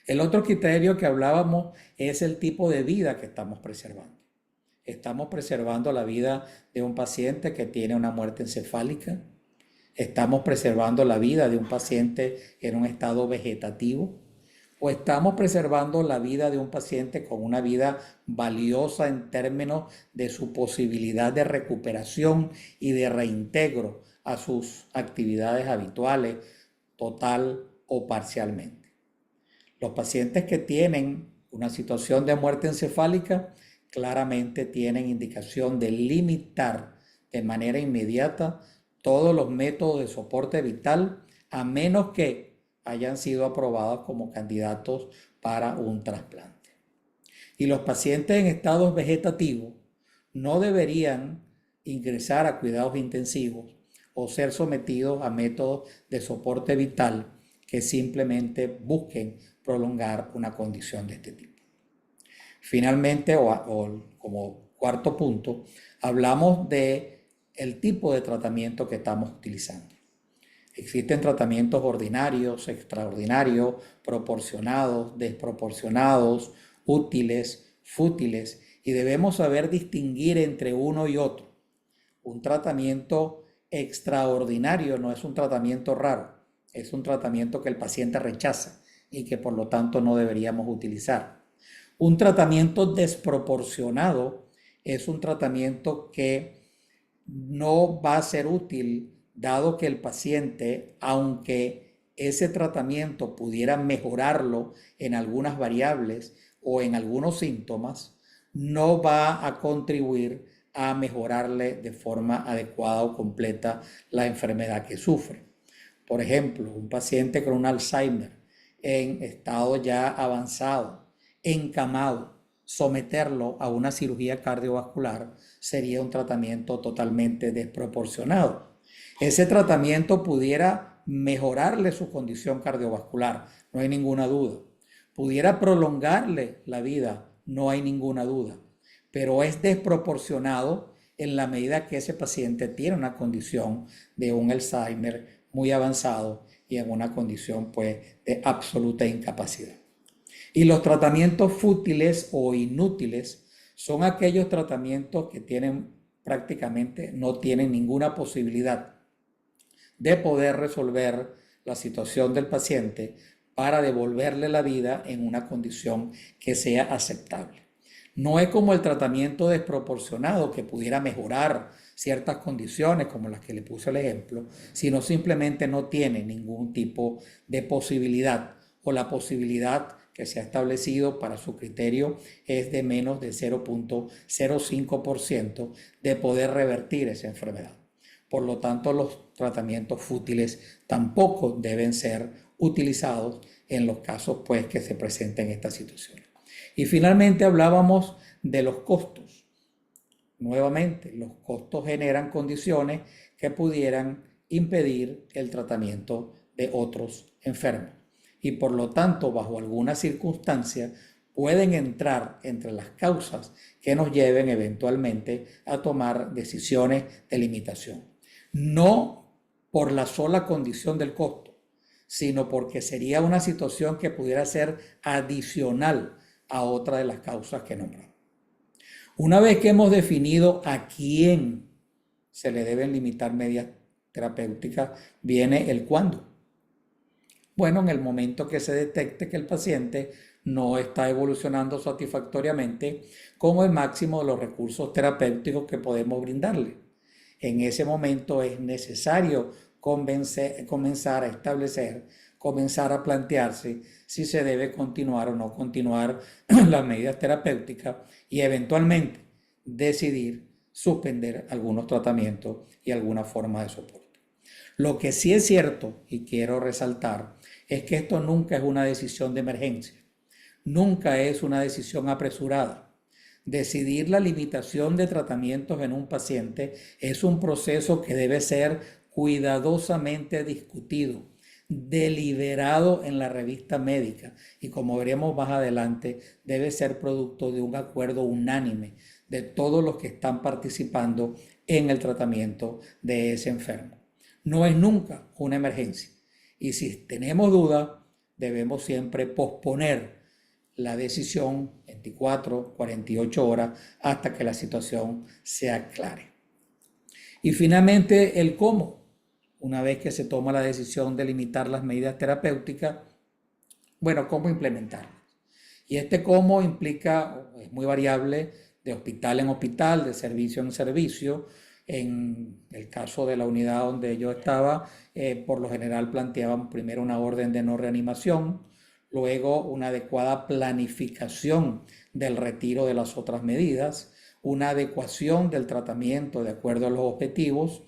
El otro criterio que hablábamos es el tipo de vida que estamos preservando. Estamos preservando la vida de un paciente que tiene una muerte encefálica. Estamos preservando la vida de un paciente en un estado vegetativo. O estamos preservando la vida de un paciente con una vida valiosa en términos de su posibilidad de recuperación y de reintegro a sus actividades habituales, total o parcialmente. Los pacientes que tienen una situación de muerte encefálica claramente tienen indicación de limitar de manera inmediata todos los métodos de soporte vital, a menos que hayan sido aprobados como candidatos para un trasplante. Y los pacientes en estados vegetativos no deberían ingresar a cuidados intensivos o ser sometidos a métodos de soporte vital que simplemente busquen prolongar una condición de este tipo. Finalmente, o como cuarto punto, hablamos de el tipo de tratamiento que estamos utilizando. Existen tratamientos ordinarios, extraordinarios, proporcionados, desproporcionados, útiles, fútiles, y debemos saber distinguir entre uno y otro. Un tratamiento extraordinario no es un tratamiento raro, es un tratamiento que el paciente rechaza y que por lo tanto no deberíamos utilizar. Un tratamiento desproporcionado es un tratamiento que no va a ser útil, dado que el paciente, aunque ese tratamiento pudiera mejorarlo en algunas variables o en algunos síntomas, no va a contribuir a mejorarle de forma adecuada o completa la enfermedad que sufre. Por ejemplo, un paciente con un Alzheimer en estado ya avanzado, encamado, someterlo a una cirugía cardiovascular sería un tratamiento totalmente desproporcionado. Ese tratamiento pudiera mejorarle su condición cardiovascular, no hay ninguna duda. Pudiera prolongarle la vida, no hay ninguna duda. Pero es desproporcionado en la medida que ese paciente tiene una condición de un Alzheimer muy avanzado y en una condición pues de absoluta incapacidad. Y los tratamientos fútiles o inútiles son aquellos tratamientos que prácticamente no tienen ninguna posibilidad de poder resolver la situación del paciente para devolverle la vida en una condición que sea aceptable. No es como el tratamiento desproporcionado que pudiera mejorar ciertas condiciones como las que le puse el ejemplo, sino simplemente no tiene ningún tipo de posibilidad, o la posibilidad que se ha establecido para su criterio es de menos de 0.05% de poder revertir esa enfermedad. Por lo tanto, los tratamientos fútiles tampoco deben ser utilizados en los casos pues, que se presenten estas situaciones. Y finalmente hablábamos de los costos. Nuevamente, los costos generan condiciones que pudieran impedir el tratamiento de otros enfermos. Y por lo tanto, bajo algunas circunstancias, pueden entrar entre las causas que nos lleven eventualmente a tomar decisiones de limitación. No por la sola condición del costo, sino porque sería una situación que pudiera ser adicional a otra de las causas que nombramos. Una vez que hemos definido a quién se le deben limitar medidas terapéuticas, viene el cuándo. Bueno, en el momento que se detecte que el paciente no está evolucionando satisfactoriamente con el máximo de los recursos terapéuticos que podemos brindarle. En ese momento es necesario comenzar a establecer, comenzar a plantearse si se debe continuar o no continuar las medidas terapéuticas y eventualmente decidir suspender algunos tratamientos y alguna forma de soporte. Lo que sí es cierto y quiero resaltar es que esto nunca es una decisión de emergencia, nunca es una decisión apresurada. Decidir la limitación de tratamientos en un paciente es un proceso que debe ser cuidadosamente discutido, deliberado en la revista médica y, como veremos más adelante, debe ser producto de un acuerdo unánime de todos los que están participando en el tratamiento de ese enfermo. No es nunca una emergencia y si tenemos duda debemos siempre posponer la decisión 24, 48 horas hasta que la situación se aclare. Y finalmente el cómo. Una vez que se toma la decisión de limitar las medidas terapéuticas, bueno, ¿cómo implementarlas? Y este cómo implica, es muy variable de hospital en hospital, de servicio en servicio. En el caso de la unidad donde yo estaba, por lo general planteaban primero una orden de no reanimación, luego una adecuada planificación del retiro de las otras medidas, una adecuación del tratamiento de acuerdo a los objetivos,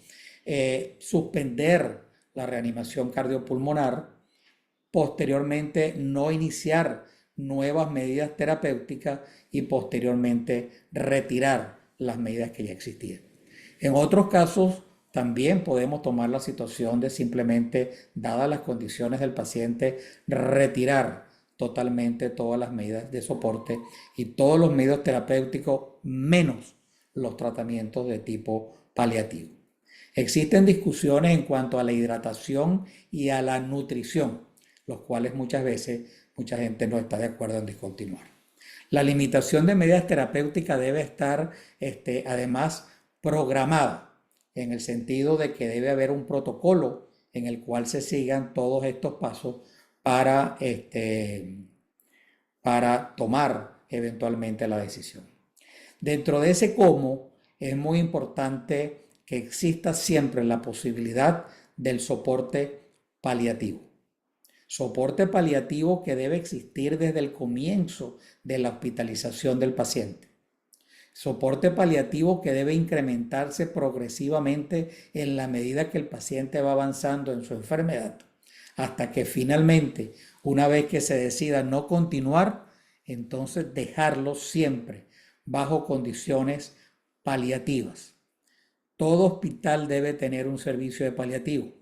suspender la reanimación cardiopulmonar, posteriormente no iniciar nuevas medidas terapéuticas y posteriormente retirar las medidas que ya existían. En otros casos, también podemos tomar la situación de simplemente, dadas las condiciones del paciente, retirar totalmente todas las medidas de soporte y todos los medios terapéuticos, menos los tratamientos de tipo paliativo. Existen discusiones en cuanto a la hidratación y a la nutrición, los cuales muchas veces mucha gente no está de acuerdo en discontinuar. La limitación de medidas terapéuticas debe estar además programada, en el sentido de que debe haber un protocolo en el cual se sigan todos estos pasos para tomar eventualmente la decisión. Dentro de ese cómo es muy importante que exista siempre la posibilidad del soporte paliativo. Soporte paliativo que debe existir desde el comienzo de la hospitalización del paciente. Soporte paliativo que debe incrementarse progresivamente en la medida que el paciente va avanzando en su enfermedad, hasta que finalmente, una vez que se decida no continuar, entonces dejarlo siempre bajo condiciones paliativas. Todo hospital debe tener un servicio de paliativo.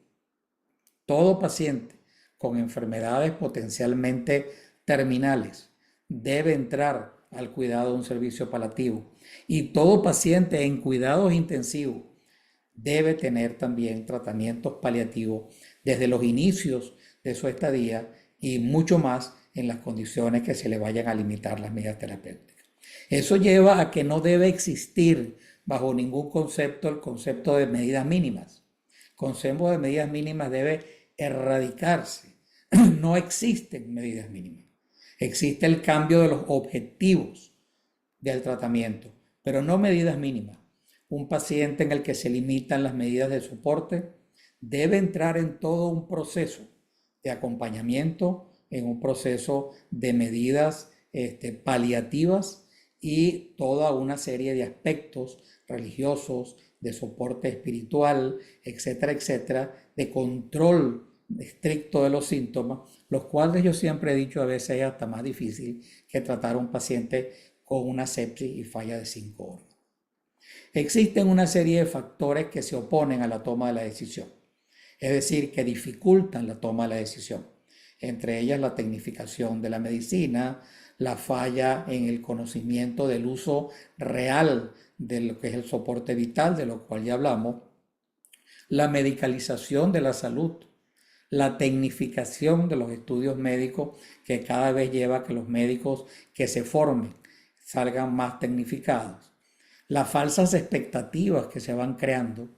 Todo paciente con enfermedades potencialmente terminales debe entrar al cuidado de un servicio paliativo. Y todo paciente en cuidados intensivos debe tener también tratamientos paliativos desde los inicios de su estadía y mucho más en las condiciones que se le vayan a limitar las medidas terapéuticas. Eso lleva a que no debe existir bajo ningún concepto el concepto de medidas mínimas. El concepto de medidas mínimas debe erradicarse. No existen medidas mínimas. Existe el cambio de los objetivos del tratamiento, pero no medidas mínimas. Un paciente en el que se limitan las medidas de soporte debe entrar en todo un proceso de acompañamiento, en un proceso de medidas paliativas y toda una serie de aspectos religiosos, de soporte espiritual, etcétera, etcétera, de control estricto de los síntomas, los cuales yo siempre he dicho a veces es hasta más difícil que tratar a un paciente con una sepsis y falla de 5 órganos. Existen una serie de factores que se oponen a la toma de la decisión, es decir, que dificultan la toma de la decisión, entre ellas la tecnificación de la medicina, la falla en el conocimiento del uso real de lo que es el soporte vital, de lo cual ya hablamos, la medicalización de la salud, la tecnificación de los estudios médicos que cada vez lleva a que los médicos que se formen salgan más tecnificados, las falsas expectativas que se van creando,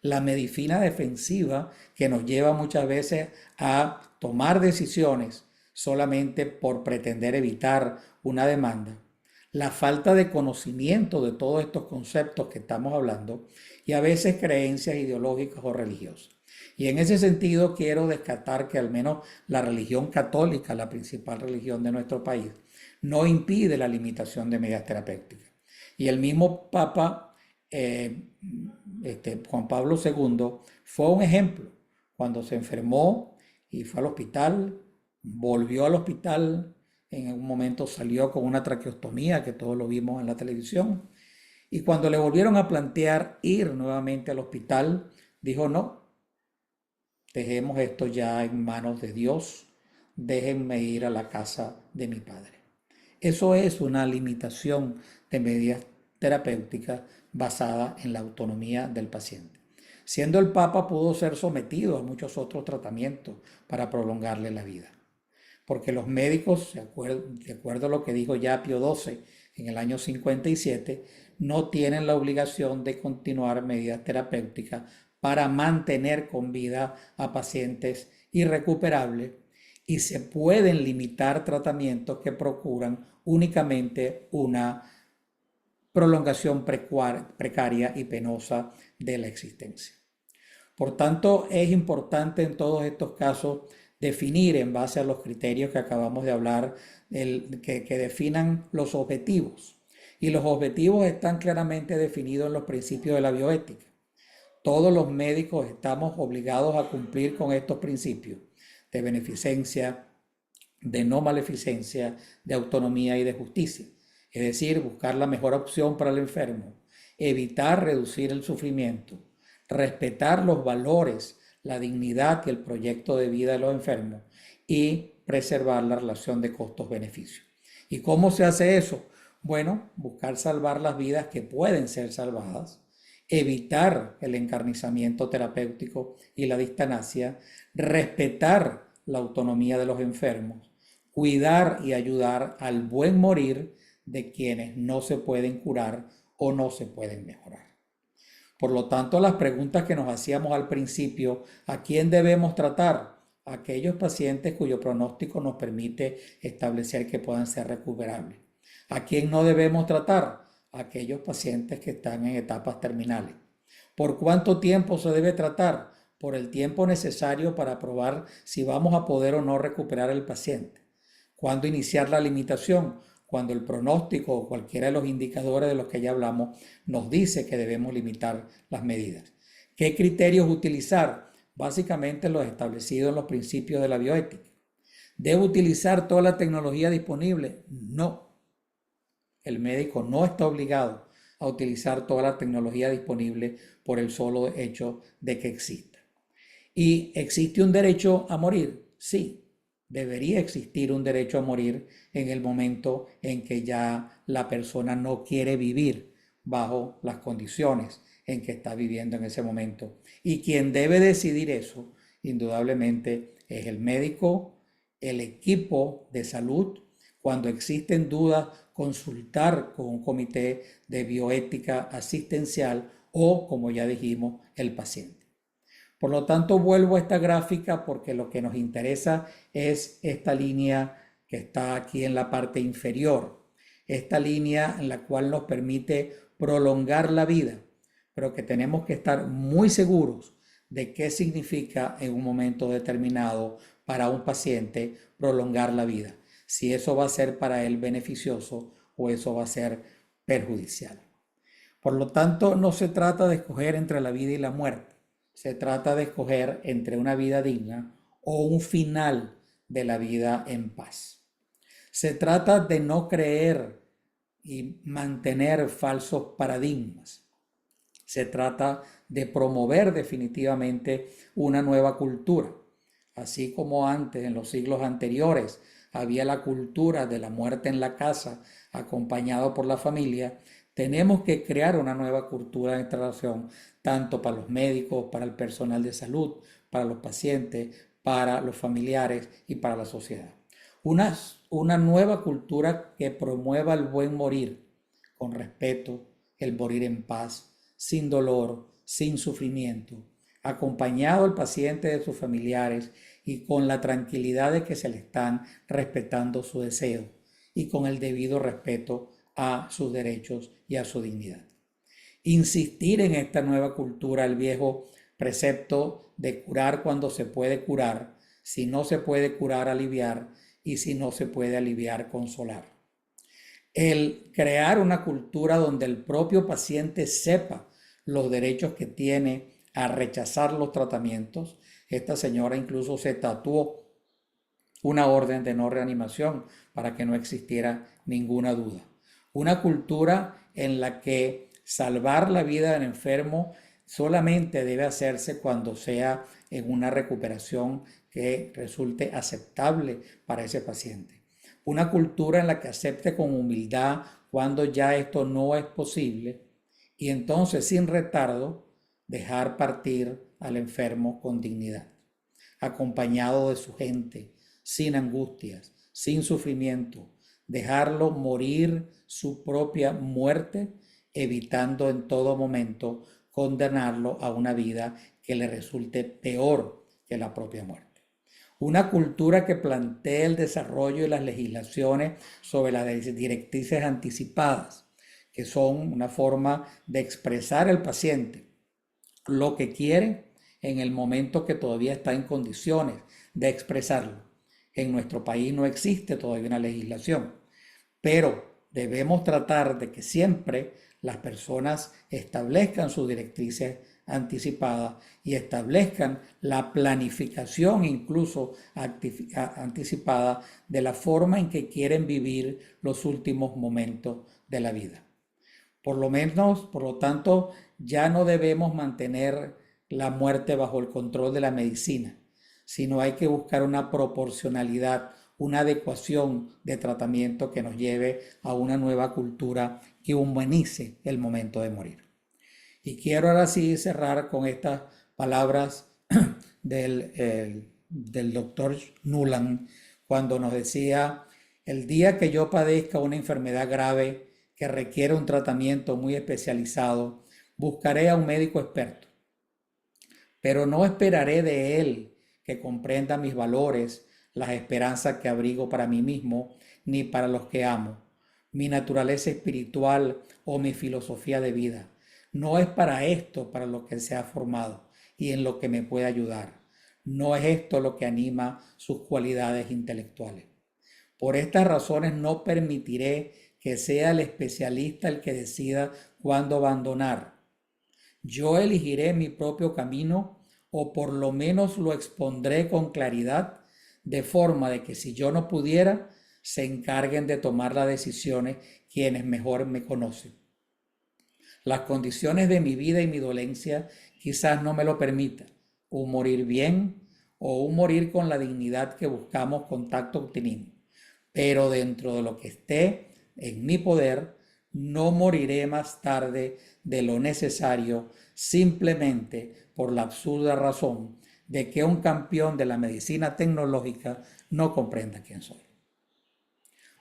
la medicina defensiva que nos lleva muchas veces a tomar decisiones solamente por pretender evitar una demanda, la falta de conocimiento de todos estos conceptos que estamos hablando y a veces creencias ideológicas o religiosas. Y en ese sentido quiero descartar que al menos la religión católica, la principal religión de nuestro país, no impide la limitación de medidas terapéuticas. Y el mismo Papa Juan Pablo II fue un ejemplo. Cuando se enfermó y fue al hospital, volvió al hospital, en un momento salió con una traqueostomía, que todos lo vimos en la televisión, y cuando le volvieron a plantear ir nuevamente al hospital, dijo no, dejemos esto ya en manos de Dios, déjenme ir a la casa de mi padre. Eso es una limitación de medidas terapéuticas basada en la autonomía del paciente. Siendo el Papa pudo ser sometido a muchos otros tratamientos para prolongarle la vida. Porque los médicos, de acuerdo a lo que dijo ya Pío XII en el año 57, no tienen la obligación de continuar medidas terapéuticas para mantener con vida a pacientes irrecuperables y se pueden limitar tratamientos que procuran únicamente una prolongación precaria y penosa de la existencia. Por tanto, es importante en todos estos casos definir en base a los criterios que acabamos de hablar, que definan los objetivos. Y los objetivos están claramente definidos en los principios de la bioética. Todos los médicos estamos obligados a cumplir con estos principios de beneficencia, de no maleficencia, de autonomía y de justicia. Es decir, buscar la mejor opción para el enfermo, evitar reducir el sufrimiento, respetar los valores, la dignidad y el proyecto de vida de los enfermos y preservar la relación de costos-beneficios. ¿Y cómo se hace eso? Bueno, buscar salvar las vidas que pueden ser salvadas, evitar el encarnizamiento terapéutico y la distanasia, respetar la autonomía de los enfermos, cuidar y ayudar al buen morir de quienes no se pueden curar o no se pueden mejorar. Por lo tanto, las preguntas que nos hacíamos al principio, ¿a quién debemos tratar? A aquellos pacientes cuyo pronóstico nos permite establecer que puedan ser recuperables. ¿A quién no debemos tratar? A aquellos pacientes que están en etapas terminales. ¿Por cuánto tiempo se debe tratar? Por el tiempo necesario para probar si vamos a poder o no recuperar al paciente. ¿Cuándo iniciar la limitación? Cuando el pronóstico o cualquiera de los indicadores de los que ya hablamos nos dice que debemos limitar las medidas. ¿Qué criterios utilizar? Básicamente los establecidos en los principios de la bioética. ¿Debo utilizar toda la tecnología disponible? No. El médico no está obligado a utilizar toda la tecnología disponible por el solo hecho de que exista. ¿Y existe un derecho a morir? Sí. Debería existir un derecho a morir en el momento en que ya la persona no quiere vivir bajo las condiciones en que está viviendo en ese momento. Y quien debe decidir eso, indudablemente, es el médico, el equipo de salud. Cuando existen dudas, consultar con un comité de bioética asistencial o, como ya dijimos, el paciente. Por lo tanto, vuelvo a esta gráfica porque lo que nos interesa es esta línea que está aquí en la parte inferior. Esta línea en la cual nos permite prolongar la vida, pero que tenemos que estar muy seguros de qué significa en un momento determinado para un paciente prolongar la vida. Si eso va a ser para él beneficioso o eso va a ser perjudicial. Por lo tanto, no se trata de escoger entre la vida y la muerte. Se trata de escoger entre una vida digna o un final de la vida en paz. Se trata de no creer y mantener falsos paradigmas. Se trata de promover definitivamente una nueva cultura. Así como antes, en los siglos anteriores, había la cultura de la muerte en la casa acompañado por la familia, tenemos que crear una nueva cultura de instalación, tanto para los médicos, para el personal de salud, para los pacientes, para los familiares y para la sociedad. Una, una nueva cultura que promueva el buen morir, con respeto, el morir en paz, sin dolor, sin sufrimiento, acompañado al paciente de sus familiares y con la tranquilidad de que se le están respetando su deseo y con el debido respeto a sus derechos y a su dignidad. Insistir en esta nueva cultura, el viejo precepto de curar cuando se puede curar, si no se puede curar, aliviar, y si no se puede aliviar, consolar. El crear una cultura donde el propio paciente sepa los derechos que tiene a rechazar los tratamientos. Esta señora incluso se tatuó una orden de no reanimación para que no existiera ninguna duda. Una cultura en la que salvar la vida del enfermo solamente debe hacerse cuando sea en una recuperación que resulte aceptable para ese paciente. Una cultura en la que acepte con humildad cuando ya esto no es posible y entonces sin retardo dejar partir al enfermo con dignidad, acompañado de su gente, sin angustias, sin sufrimiento, dejarlo morir su propia muerte, evitando en todo momento condenarlo a una vida que le resulte peor que la propia muerte. Una cultura que plantee el desarrollo y las legislaciones sobre las directrices anticipadas, que son una forma de expresar al paciente lo que quiere en el momento que todavía está en condiciones de expresarlo. En nuestro país no existe todavía una legislación, pero debemos tratar de que siempre las personas establezcan sus directrices anticipadas y establezcan la planificación incluso anticipada de la forma en que quieren vivir los últimos momentos de la vida. Por lo menos, por lo tanto, ya no debemos mantener la muerte bajo el control de la medicina, sino hay que buscar una proporcionalidad, una adecuación de tratamiento que nos lleve a una nueva cultura que humanice el momento de morir. Y quiero ahora sí cerrar con estas palabras del doctor Nuland cuando nos decía, el día que yo padezca una enfermedad grave que requiere un tratamiento muy especializado, buscaré a un médico experto, pero no esperaré de él que comprenda mis valores, las esperanzas que abrigo para mí mismo, ni para los que amo, mi naturaleza espiritual o mi filosofía de vida. No es para esto para lo que se ha formado y en lo que me puede ayudar. No es esto lo que anima sus cualidades intelectuales. Por estas razones no permitiré que sea el especialista el que decida cuándo abandonar. Yo elegiré mi propio camino o por lo menos lo expondré con claridad, de forma de que si yo no pudiera, se encarguen de tomar las decisiones quienes mejor me conocen. Las condiciones de mi vida y mi dolencia quizás no me lo permitan, un morir bien o un morir con la dignidad que buscamos con tacto optimismo. Pero dentro de lo que esté en mi poder, no moriré más tarde de lo necesario simplemente por la absurda razón de que un campeón de la medicina tecnológica no comprenda quién soy.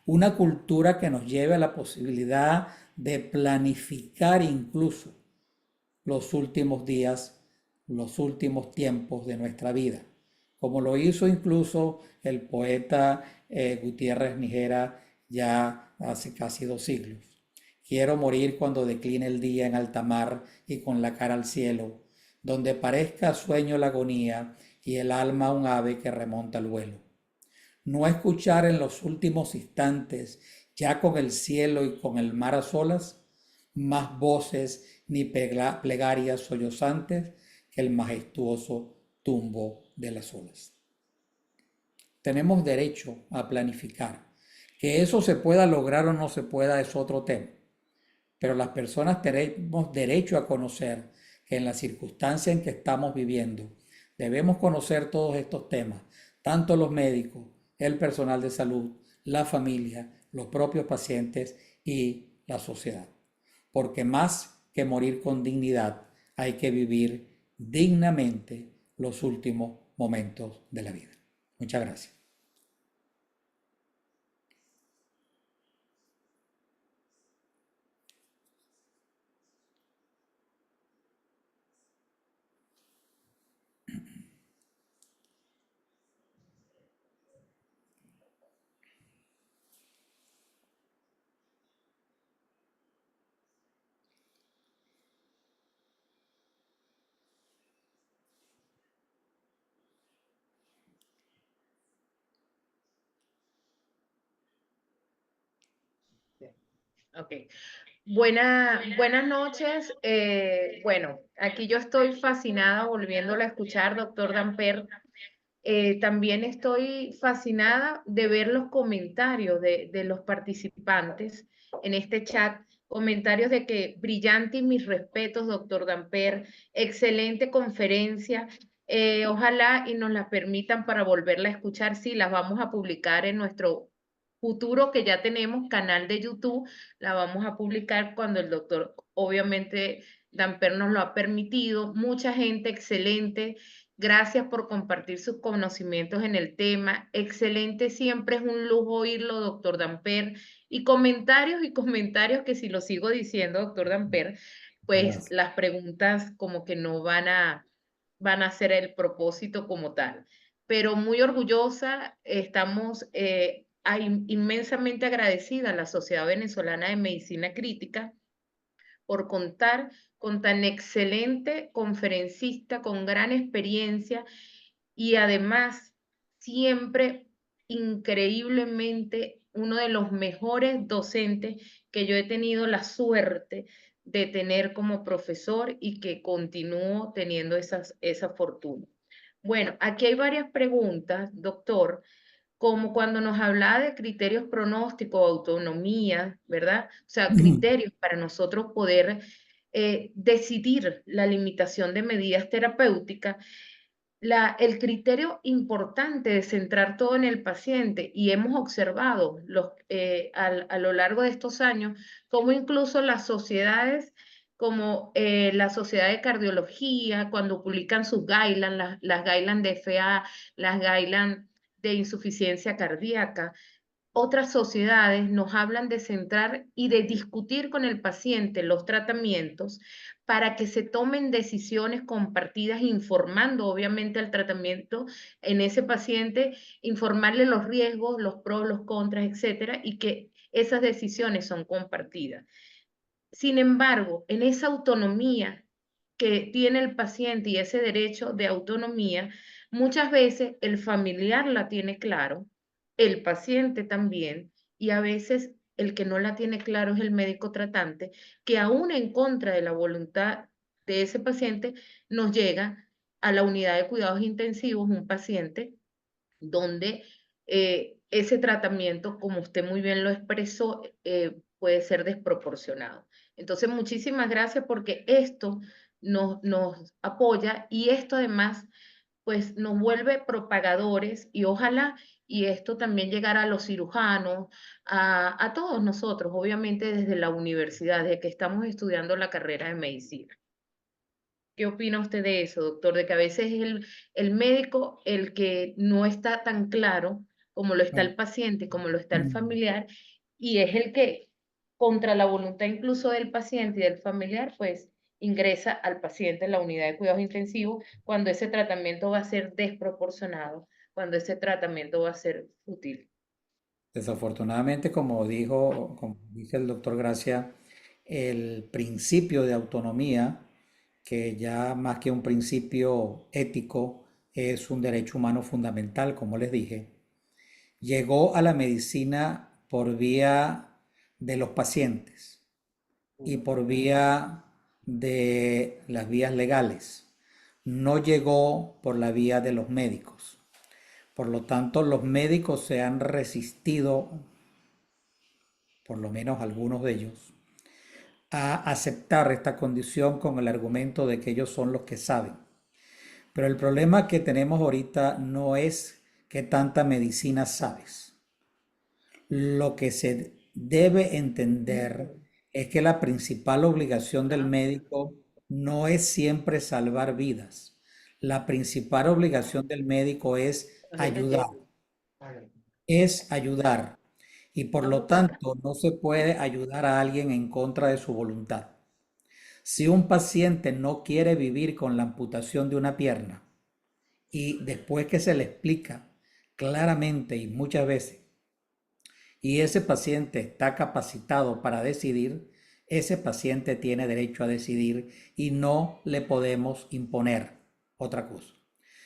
Una cultura que nos lleve a la posibilidad de planificar incluso los últimos días, los últimos tiempos de nuestra vida, como lo hizo incluso el poeta Gutiérrez Nijera ya hace casi 2 siglos. Quiero morir cuando decline el día en alta mar y con la cara al cielo, donde parezca sueño la agonía y el alma un ave que remonta el vuelo. No escuchar en los últimos instantes, ya con el cielo y con el mar a solas, más voces ni plegarias sollozantes que el majestuoso tumbo de las olas. Tenemos derecho a planificar. Que eso se pueda lograr o no se pueda es otro tema. Pero las personas tenemos derecho a conocer que en la circunstancia en que estamos viviendo debemos conocer todos estos temas, tanto los médicos el personal de salud, la familia, los propios pacientes y la sociedad. Porque más que morir con dignidad, hay que vivir dignamente los últimos momentos de la vida. Muchas gracias. Ok. Buenas noches. Bueno, aquí yo estoy fascinada volviéndola a escuchar, doctor Damper. También estoy fascinada de ver los comentarios de los participantes en este chat. Comentarios de que brillante y mis respetos, doctor Damper. Excelente conferencia. Ojalá y nos la permitan para volverla a escuchar. Sí, las vamos a publicar en nuestro futuro que ya tenemos, canal de YouTube. La vamos a publicar cuando el doctor, obviamente, Damper nos lo ha permitido. Mucha gente excelente. Gracias por compartir sus conocimientos en el tema. Excelente, siempre es un lujo oírlo, doctor Damper. Y comentarios que si lo sigo diciendo, doctor Damper, pues Gracias. las preguntas como que no van a ser el propósito como tal. Pero muy orgullosa, estamos inmensamente agradecida a la Sociedad Venezolana de Medicina Crítica por contar con tan excelente conferencista, con gran experiencia y además siempre increíblemente uno de los mejores docentes que yo he tenido la suerte de tener como profesor y que continúo teniendo esa fortuna. Bueno, aquí hay varias preguntas, doctor, como cuando nos hablaba de criterios pronósticos, autonomía, ¿verdad? O sea, criterios para nosotros poder decidir la limitación de medidas terapéuticas, el criterio importante de centrar todo en el paciente, y hemos observado a lo largo de estos años cómo incluso las sociedades como la Sociedad de Cardiología, cuando publican sus guidelines, las guidelines de FA, las guidelines de insuficiencia cardíaca, otras sociedades nos hablan de centrar y de discutir con el paciente los tratamientos para que se tomen decisiones compartidas, informando obviamente al tratamiento en ese paciente, informarle los riesgos, los pros, los contras, etcétera, y que esas decisiones son compartidas. Sin embargo, en esa autonomía que tiene el paciente y ese derecho de autonomía, muchas veces el familiar la tiene claro, el paciente también, y a veces el que no la tiene claro es el médico tratante, que aún en contra de la voluntad de ese paciente, nos llega a la unidad de cuidados intensivos un paciente donde ese tratamiento, como usted muy bien lo expresó, puede ser desproporcionado. Entonces, muchísimas gracias porque esto nos apoya y esto además, pues nos vuelve propagadores y ojalá y esto también llegara a los cirujanos, a todos nosotros, obviamente desde la universidad, desde que estamos estudiando la carrera de medicina. ¿Qué opina usted de eso, doctor? De que a veces es el médico el que no está tan claro como lo está Bueno, el paciente, como lo está el familiar, y es el que, contra la voluntad incluso del paciente y del familiar, pues ingresa al paciente en la unidad de cuidados intensivos cuando ese tratamiento va a ser desproporcionado, cuando ese tratamiento va a ser útil. desafortunadamente, como dice el doctor Gracia, el principio de autonomía, que ya más que un principio ético, es un derecho humano fundamental, como les dije, llegó a la medicina por vía de los pacientes y por vía de las vías legales. No llegó por la vía de los médicos. Por lo tanto, los médicos se han resistido, por lo menos algunos de ellos, a aceptar esta condición con el argumento de que ellos son los que saben. Pero el problema que tenemos ahorita no es qué tanta medicina sabes. Lo que se debe entender Ujú. es que la principal obligación del Ah, médico no es siempre salvar vidas. La principal obligación del médico es ayudar. Y por no lo importa. tanto no se puede ayudar a alguien en contra de su voluntad. Si un paciente no quiere vivir con la amputación de una pierna y después que se le explica claramente y muchas veces y ese paciente está capacitado para decidir, ese paciente tiene derecho a decidir y no le podemos imponer otra cosa.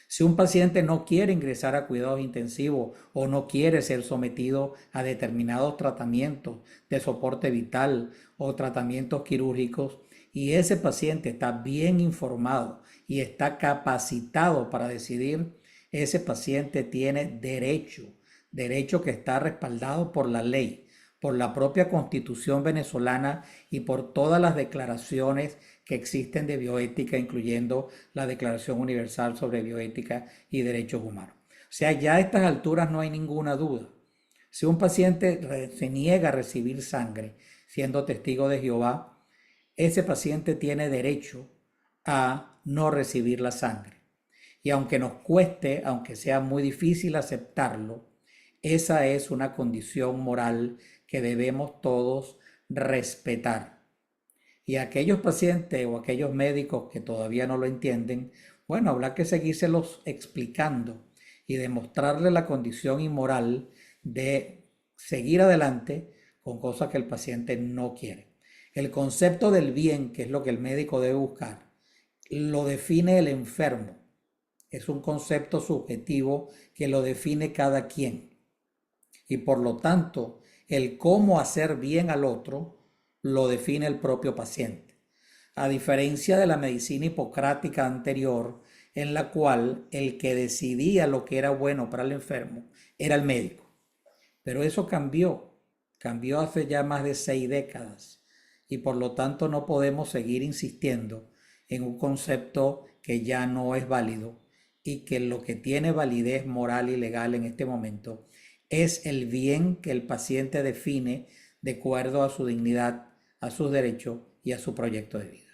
Si un paciente no quiere ingresar a cuidados intensivos o no quiere ser sometido a determinados tratamientos de soporte vital o tratamientos quirúrgicos y ese paciente está bien informado y está capacitado para decidir, ese paciente tiene derecho que está respaldado por la ley, por la propia Constitución venezolana y por todas las declaraciones que existen de bioética, incluyendo la Declaración Universal sobre Bioética y Derechos Humanos. O sea, ya a estas alturas no hay ninguna duda. Si un paciente se niega a recibir sangre siendo testigo de Jehová, ese paciente tiene derecho a no recibir la sangre. Y aunque nos cueste, aunque sea muy difícil aceptarlo, esa es una condición moral que debemos todos respetar. Y aquellos pacientes o aquellos médicos que todavía no lo entienden, bueno, habrá que seguírselos explicando y demostrarle la condición inmoral de seguir adelante con cosas que el paciente no quiere. El concepto del bien, que es lo que el médico debe buscar, lo define el enfermo. Es un concepto subjetivo que lo define cada quien. Y por lo tanto, el cómo hacer bien al otro lo define el propio paciente. A diferencia de la medicina hipocrática anterior, en la cual el que decidía lo que era bueno para el enfermo era el médico. Pero eso cambió hace ya más de 6 décadas y por lo tanto no podemos seguir insistiendo en un concepto que ya no es válido y que lo que tiene validez moral y legal en este momento es el bien que el paciente define de acuerdo a su dignidad, a sus derechos y a su proyecto de vida.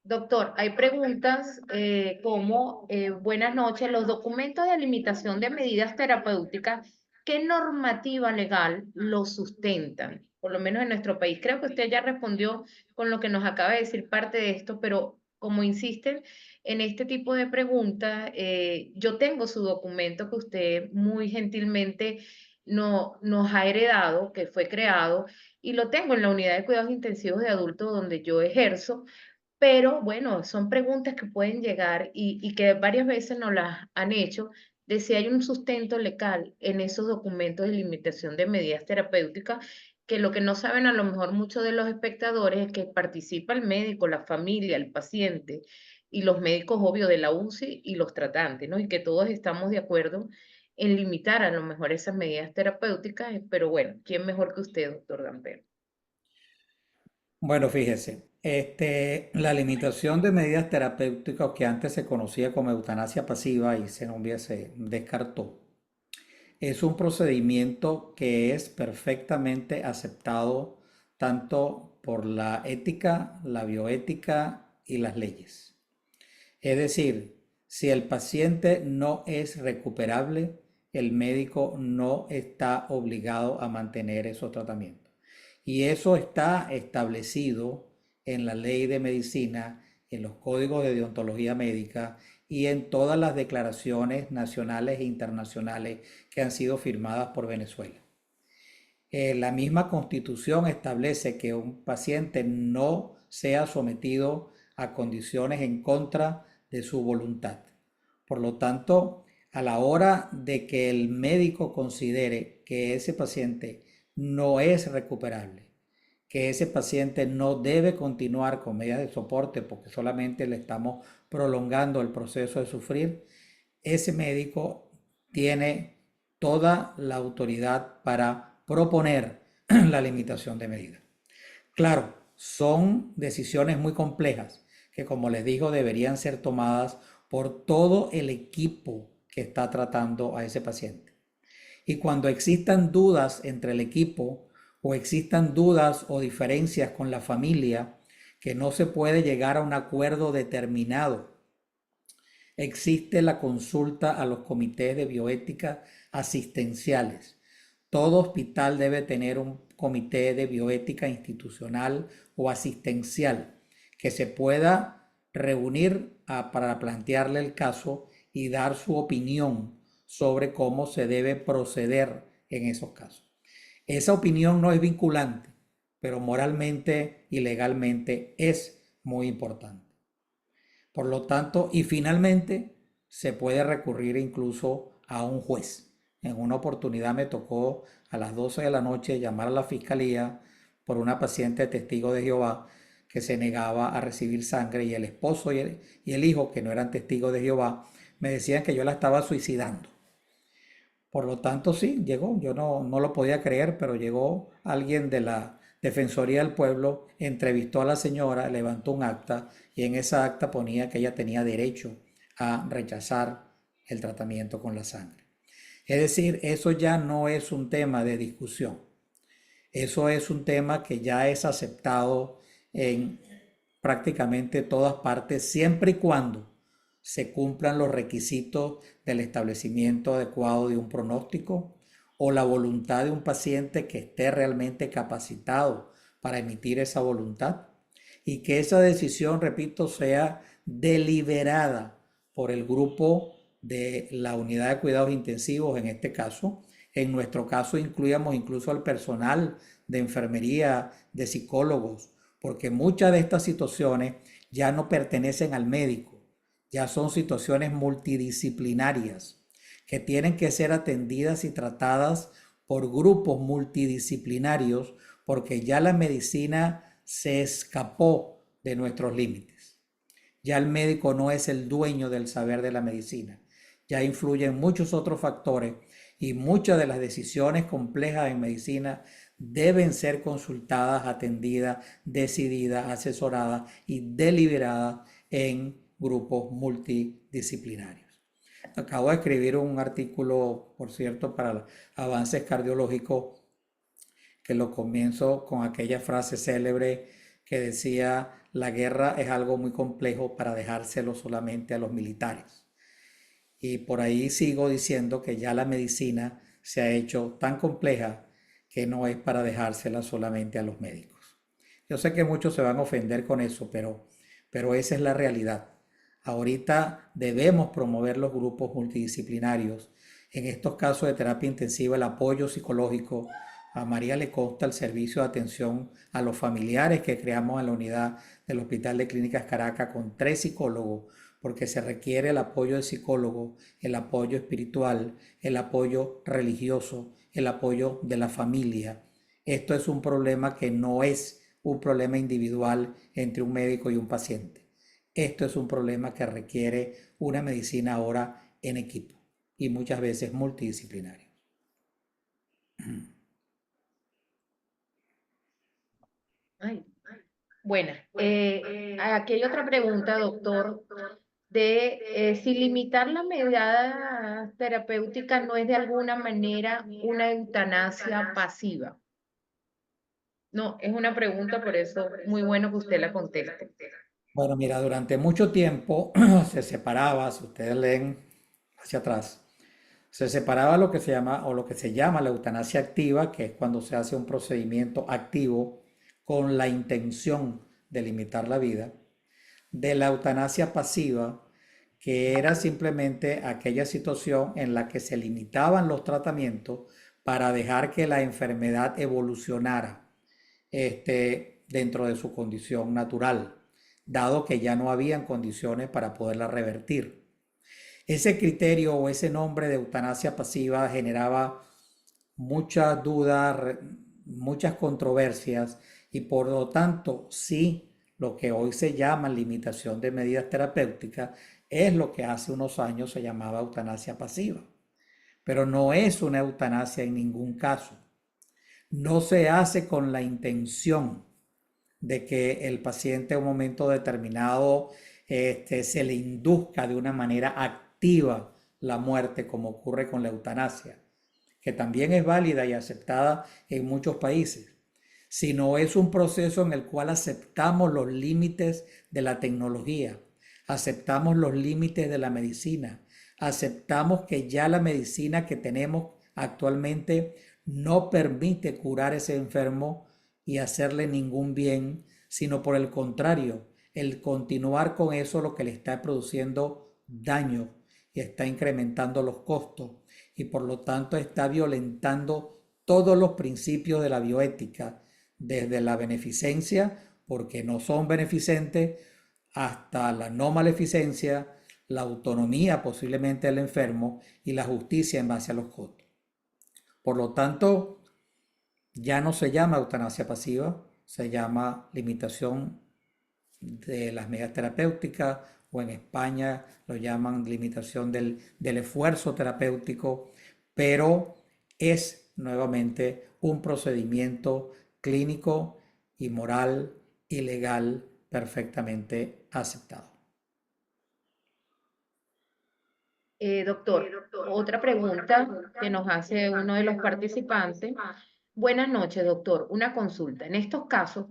Doctor, hay preguntas como, buenas noches, los documentos de limitación de medidas terapéuticas, ¿qué normativa legal los sustentan? Por lo menos en nuestro país. Creo que usted ya respondió con lo que nos acaba de decir parte de esto, pero como insisten en este tipo de preguntas, yo tengo su documento que usted muy gentilmente no, nos ha heredado, que fue creado, y lo tengo en la unidad de cuidados intensivos de adultos donde yo ejerzo, pero bueno, son preguntas que pueden llegar y que varias veces nos las han hecho de si hay un sustento legal en esos documentos de limitación de medidas terapéuticas, que lo que no saben a lo mejor muchos de los espectadores es que participa el médico, la familia, el paciente y los médicos, obvio, de la UCI y los tratantes, ¿no? Y que todos estamos de acuerdo en limitar a lo mejor esas medidas terapéuticas, pero bueno, ¿quién mejor que usted, doctor Gamper? Bueno, fíjese, la limitación de medidas terapéuticas que antes se conocía como eutanasia pasiva y se descartó, es un procedimiento que es perfectamente aceptado tanto por la ética, la bioética y las leyes. Es decir, si el paciente no es recuperable, el médico no está obligado a mantener esos tratamientos. Y eso está establecido en la ley de medicina, en los códigos de deontología médica y en todas las declaraciones nacionales e internacionales que han sido firmadas por Venezuela. La misma Constitución establece que un paciente no sea sometido a condiciones en contra de su voluntad. Por lo tanto, a la hora de que el médico considere que ese paciente no es recuperable, que ese paciente no debe continuar con medidas de soporte porque solamente le estamos prolongando el proceso de sufrir, ese médico tiene toda la autoridad para proponer la limitación de medidas. Claro, son decisiones muy complejas que, como les digo, deberían ser tomadas por todo el equipo que está tratando a ese paciente. Y cuando existan dudas entre el equipo o existan dudas o diferencias con la familia, que no se puede llegar a un acuerdo determinado, existe la consulta a los comités de bioética asistenciales. Todo hospital debe tener un comité de bioética institucional o asistencial que se pueda reunir para plantearle el caso y dar su opinión sobre cómo se debe proceder en esos casos. Esa opinión no es vinculante, pero moralmente y legalmente es muy importante. Por lo tanto, y finalmente se puede recurrir incluso a un juez. En una oportunidad me tocó a las 12 de la noche llamar a la fiscalía por una paciente testigo de Jehová que se negaba a recibir sangre, y el esposo y el hijo, que no eran testigos de Jehová, me decían que yo la estaba suicidando. Por lo tanto, sí, llegó. Yo no lo podía creer, pero llegó alguien de la Defensoría del Pueblo, entrevistó a la señora, levantó un acta y en esa acta ponía que ella tenía derecho a rechazar el tratamiento con la sangre. Es decir, eso ya no es un tema de discusión. Eso es un tema que ya es aceptado en prácticamente todas partes, siempre y cuando se cumplan los requisitos del establecimiento adecuado de un pronóstico o la voluntad de un paciente que esté realmente capacitado para emitir esa voluntad, y que esa decisión, repito, sea deliberada por el grupo de la unidad de cuidados intensivos en este caso. En nuestro caso incluíamos incluso al personal de enfermería, de psicólogos, porque muchas de estas situaciones ya no pertenecen al médico, ya son situaciones multidisciplinarias que tienen que ser atendidas y tratadas por grupos multidisciplinarios, porque ya la medicina se escapó de nuestros límites. Ya el médico no es el dueño del saber de la medicina. Ya influyen muchos otros factores y muchas de las decisiones complejas en medicina deben ser consultadas, atendidas, decididas, asesoradas y deliberadas en grupos multidisciplinarios. Acabo de escribir un artículo, por cierto, para Avances Cardiológicos, que lo comienzo con aquella frase célebre que decía: la guerra es algo muy complejo para dejárselo solamente a los militares. Y por ahí sigo diciendo que ya la medicina se ha hecho tan compleja que no es para dejársela solamente a los médicos. Yo sé que muchos se van a ofender con eso, pero esa es la realidad. Ahorita debemos promover los grupos multidisciplinarios. En estos casos de terapia intensiva, el apoyo psicológico. A María le consta el servicio de atención a los familiares que creamos en la unidad del Hospital de Clínicas Caracas con 3 psicólogos, porque se requiere el apoyo del psicólogo, el apoyo espiritual, el apoyo religioso, el apoyo de la familia. Esto es un problema que no es un problema individual entre un médico y un paciente. Esto es un problema que requiere una medicina ahora en equipo y muchas veces multidisciplinaria. Ay, bueno, aquí hay otra pregunta, doctor, de si limitar la medida terapéutica no es de alguna manera una eutanasia pasiva. No, es una pregunta, por eso muy bueno que usted la conteste. Bueno, mira, durante mucho tiempo se separaba, si ustedes leen hacia atrás, se separaba lo que se llama o lo que se llama la eutanasia activa, que es cuando se hace un procedimiento activo con la intención de limitar la vida, de la eutanasia pasiva, que era simplemente aquella situación en la que se limitaban los tratamientos para dejar que la enfermedad evolucionara dentro de su condición natural, dado que ya no habían condiciones para poderla revertir. Ese criterio o ese nombre de eutanasia pasiva generaba muchas dudas, muchas controversias, y por lo tanto sí, lo que hoy se llama limitación de medidas terapéuticas es lo que hace unos años se llamaba eutanasia pasiva, pero no es una eutanasia en ningún caso. No se hace con la intención de que el paciente en un momento determinado se le induzca de una manera activa la muerte, como ocurre con la eutanasia, que también es válida y aceptada en muchos países, sino es un proceso en el cual aceptamos los límites de la tecnología, aceptamos los límites de la medicina, aceptamos que ya la medicina que tenemos actualmente no permite curar a ese enfermo y hacerle ningún bien, sino por el contrario, el continuar con eso lo que le está produciendo daño y está incrementando los costos y por lo tanto está violentando todos los principios de la bioética, desde la beneficencia, porque no son beneficentes, hasta la no maleficencia, la autonomía posiblemente del enfermo y la justicia en base a los costos. Por lo tanto, ya no se llama eutanasia pasiva, se llama limitación de las medidas terapéuticas, o en España lo llaman limitación del esfuerzo terapéutico, pero es nuevamente un procedimiento clínico y moral y legal perfectamente aceptado. Doctor, otra pregunta que nos hace uno de los participantes. Buenas noches, doctor. Una consulta. En estos casos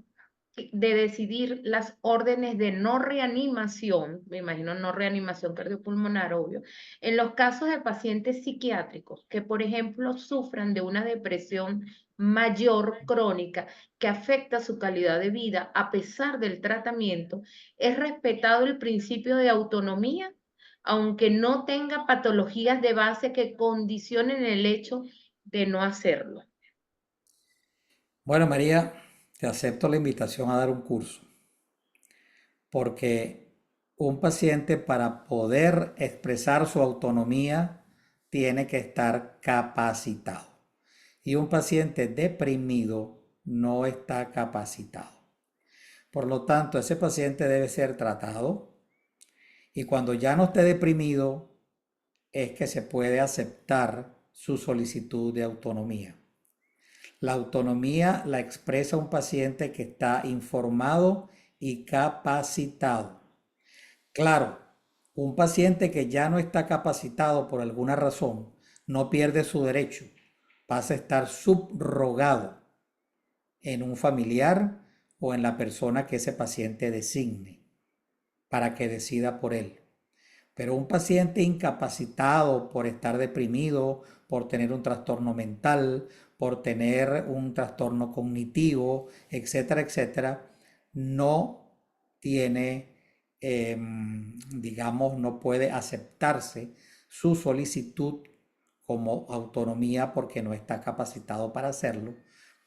de decidir las órdenes de no reanimación, me imagino no reanimación cardiopulmonar, obvio, en los casos de pacientes psiquiátricos que, por ejemplo, sufran de una depresión mayor crónica que afecta su calidad de vida a pesar del tratamiento, ¿es respetado el principio de autonomía, aunque no tenga patologías de base que condicionen el hecho de no hacerlo? Bueno, María, te acepto la invitación a dar un curso, porque un paciente para poder expresar su autonomía tiene que estar capacitado. Y un paciente deprimido no está capacitado. Por lo tanto, ese paciente debe ser tratado y cuando ya no esté deprimido es que se puede aceptar su solicitud de autonomía. La autonomía la expresa un paciente que está informado y capacitado. Claro, un paciente que ya no está capacitado por alguna razón no pierde su derecho, pasa a estar subrogado en un familiar o en la persona que ese paciente designe para que decida por él. Pero un paciente incapacitado por estar deprimido, por tener un trastorno mental, por tener un trastorno cognitivo, etcétera, etcétera, no tiene, digamos, no puede aceptarse su solicitud como autonomía porque no está capacitado para hacerlo,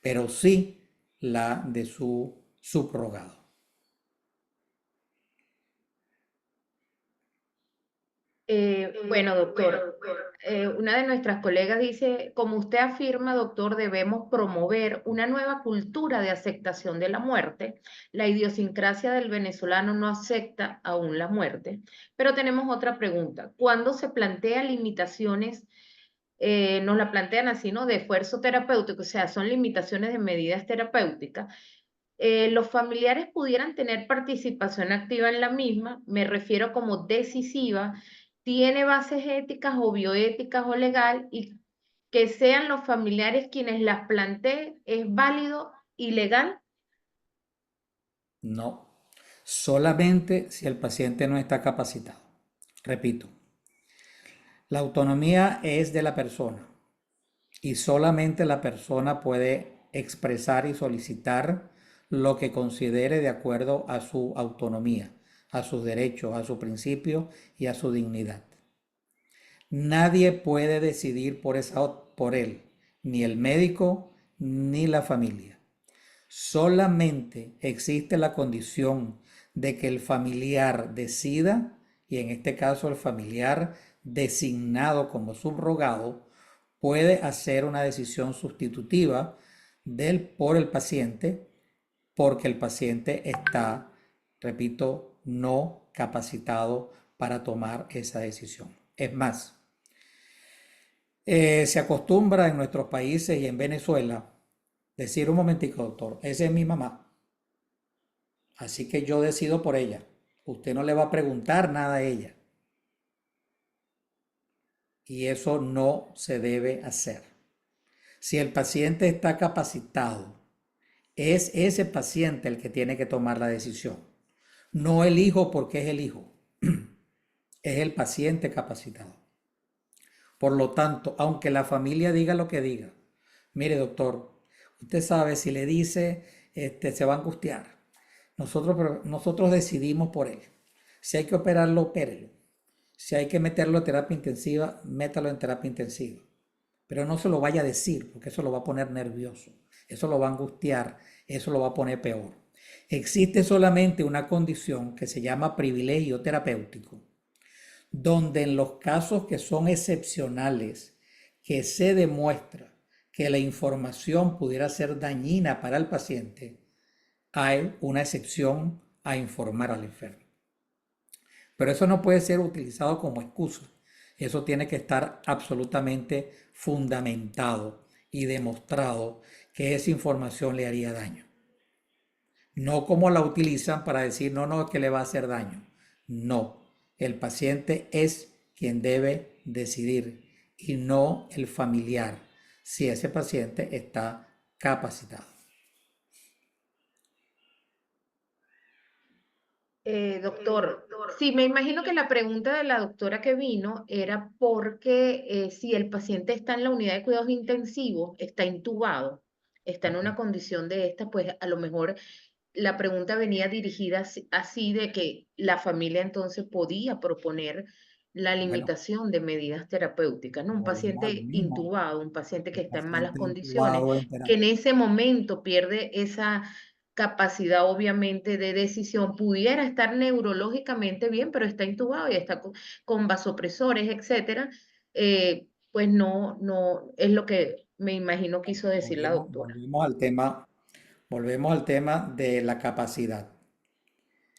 pero sí la de su subrogado. Bueno, doctor, una de nuestras colegas dice, como usted afirma, doctor, debemos promover una nueva cultura de aceptación de la muerte. La idiosincrasia del venezolano no acepta aún la muerte. Pero tenemos otra pregunta. ¿Cuándo se plantean limitaciones? Nos la plantean así, ¿no? De esfuerzo terapéutico, o sea, son limitaciones de medidas terapéuticas. Los familiares pudieran tener participación activa en la misma, me refiero como decisiva, tiene bases éticas o bioéticas o legal y que sean los familiares quienes las planteen, ¿es válido y legal? No, solamente si el paciente no está capacitado. Repito, la autonomía es de la persona y solamente la persona puede expresar y solicitar lo que considere de acuerdo a su autonomía, a sus derechos, a sus principios y a su dignidad. Nadie puede decidir por él, ni el médico ni la familia. Solamente existe la condición de que el familiar decida, y en este caso el familiar designado como subrogado, puede hacer una decisión sustitutiva por el paciente, porque el paciente está, repito, no capacitado para tomar esa decisión. Es más, se acostumbra en nuestros países y en Venezuela decir un momentico, doctor, esa es mi mamá. Así que yo decido por ella. Usted no le va a preguntar nada a ella. Y eso no se debe hacer. Si el paciente está capacitado, es ese paciente el que tiene que tomar la decisión. No el hijo porque es el hijo. Es el paciente capacitado. Por lo tanto, aunque la familia diga lo que diga, mire doctor, usted sabe si le dice, se va a angustiar. Nosotros decidimos por él. Si hay que operarlo, opérelo. Si hay que meterlo en terapia intensiva, métalo en terapia intensiva. Pero no se lo vaya a decir, porque eso lo va a poner nervioso, eso lo va a angustiar, eso lo va a poner peor. Existe solamente una condición que se llama privilegio terapéutico, donde en los casos que son excepcionales, que se demuestra que la información pudiera ser dañina para el paciente, hay una excepción a informar al enfermo. Pero eso no puede ser utilizado como excusa. Eso tiene que estar absolutamente fundamentado y demostrado que esa información le haría daño. No como la utilizan para decir, no, no, que le va a hacer daño. No, el paciente es quien debe decidir y no el familiar si ese paciente está capacitado. Doctor, sí, me imagino que la pregunta de la doctora que vino era porque si el paciente está en la unidad de cuidados intensivos, está intubado, está en una condición de esta, pues a lo mejor la pregunta venía dirigida así de que la familia entonces podía proponer la Bueno, limitación de medidas terapéuticas, ¿no? Un volvemos a lo paciente mismo. intubado, un paciente que El está en malas paciente condiciones, intubado en que terapia. en ese momento pierde esa capacidad obviamente de decisión, pudiera estar neurológicamente bien, pero está intubado y está con vasopresores, etcétera, pues no, es lo que me imagino quiso decir la Volvemos, doctora. volvemos al tema, volvemos al tema de la capacidad.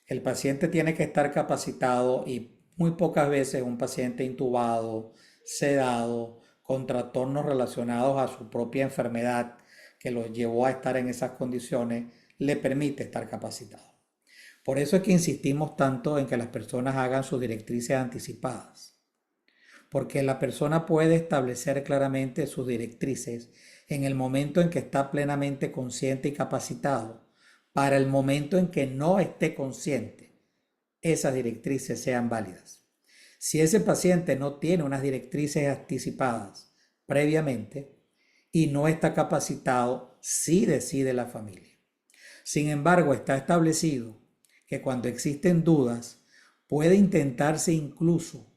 El paciente tiene que estar capacitado y muy pocas veces un paciente intubado, sedado, con trastornos relacionados a su propia enfermedad que lo llevó a estar en esas condiciones, le permite estar capacitado. Por eso es que insistimos tanto en que las personas hagan sus directrices anticipadas, porque la persona puede establecer claramente sus directrices en el momento en que está plenamente consciente y capacitado, para el momento en que no esté consciente, esas directrices sean válidas. Si ese paciente no tiene unas directrices anticipadas previamente y no está capacitado, sí decide la familia. Sin embargo, está establecido que cuando existen dudas, puede intentarse incluso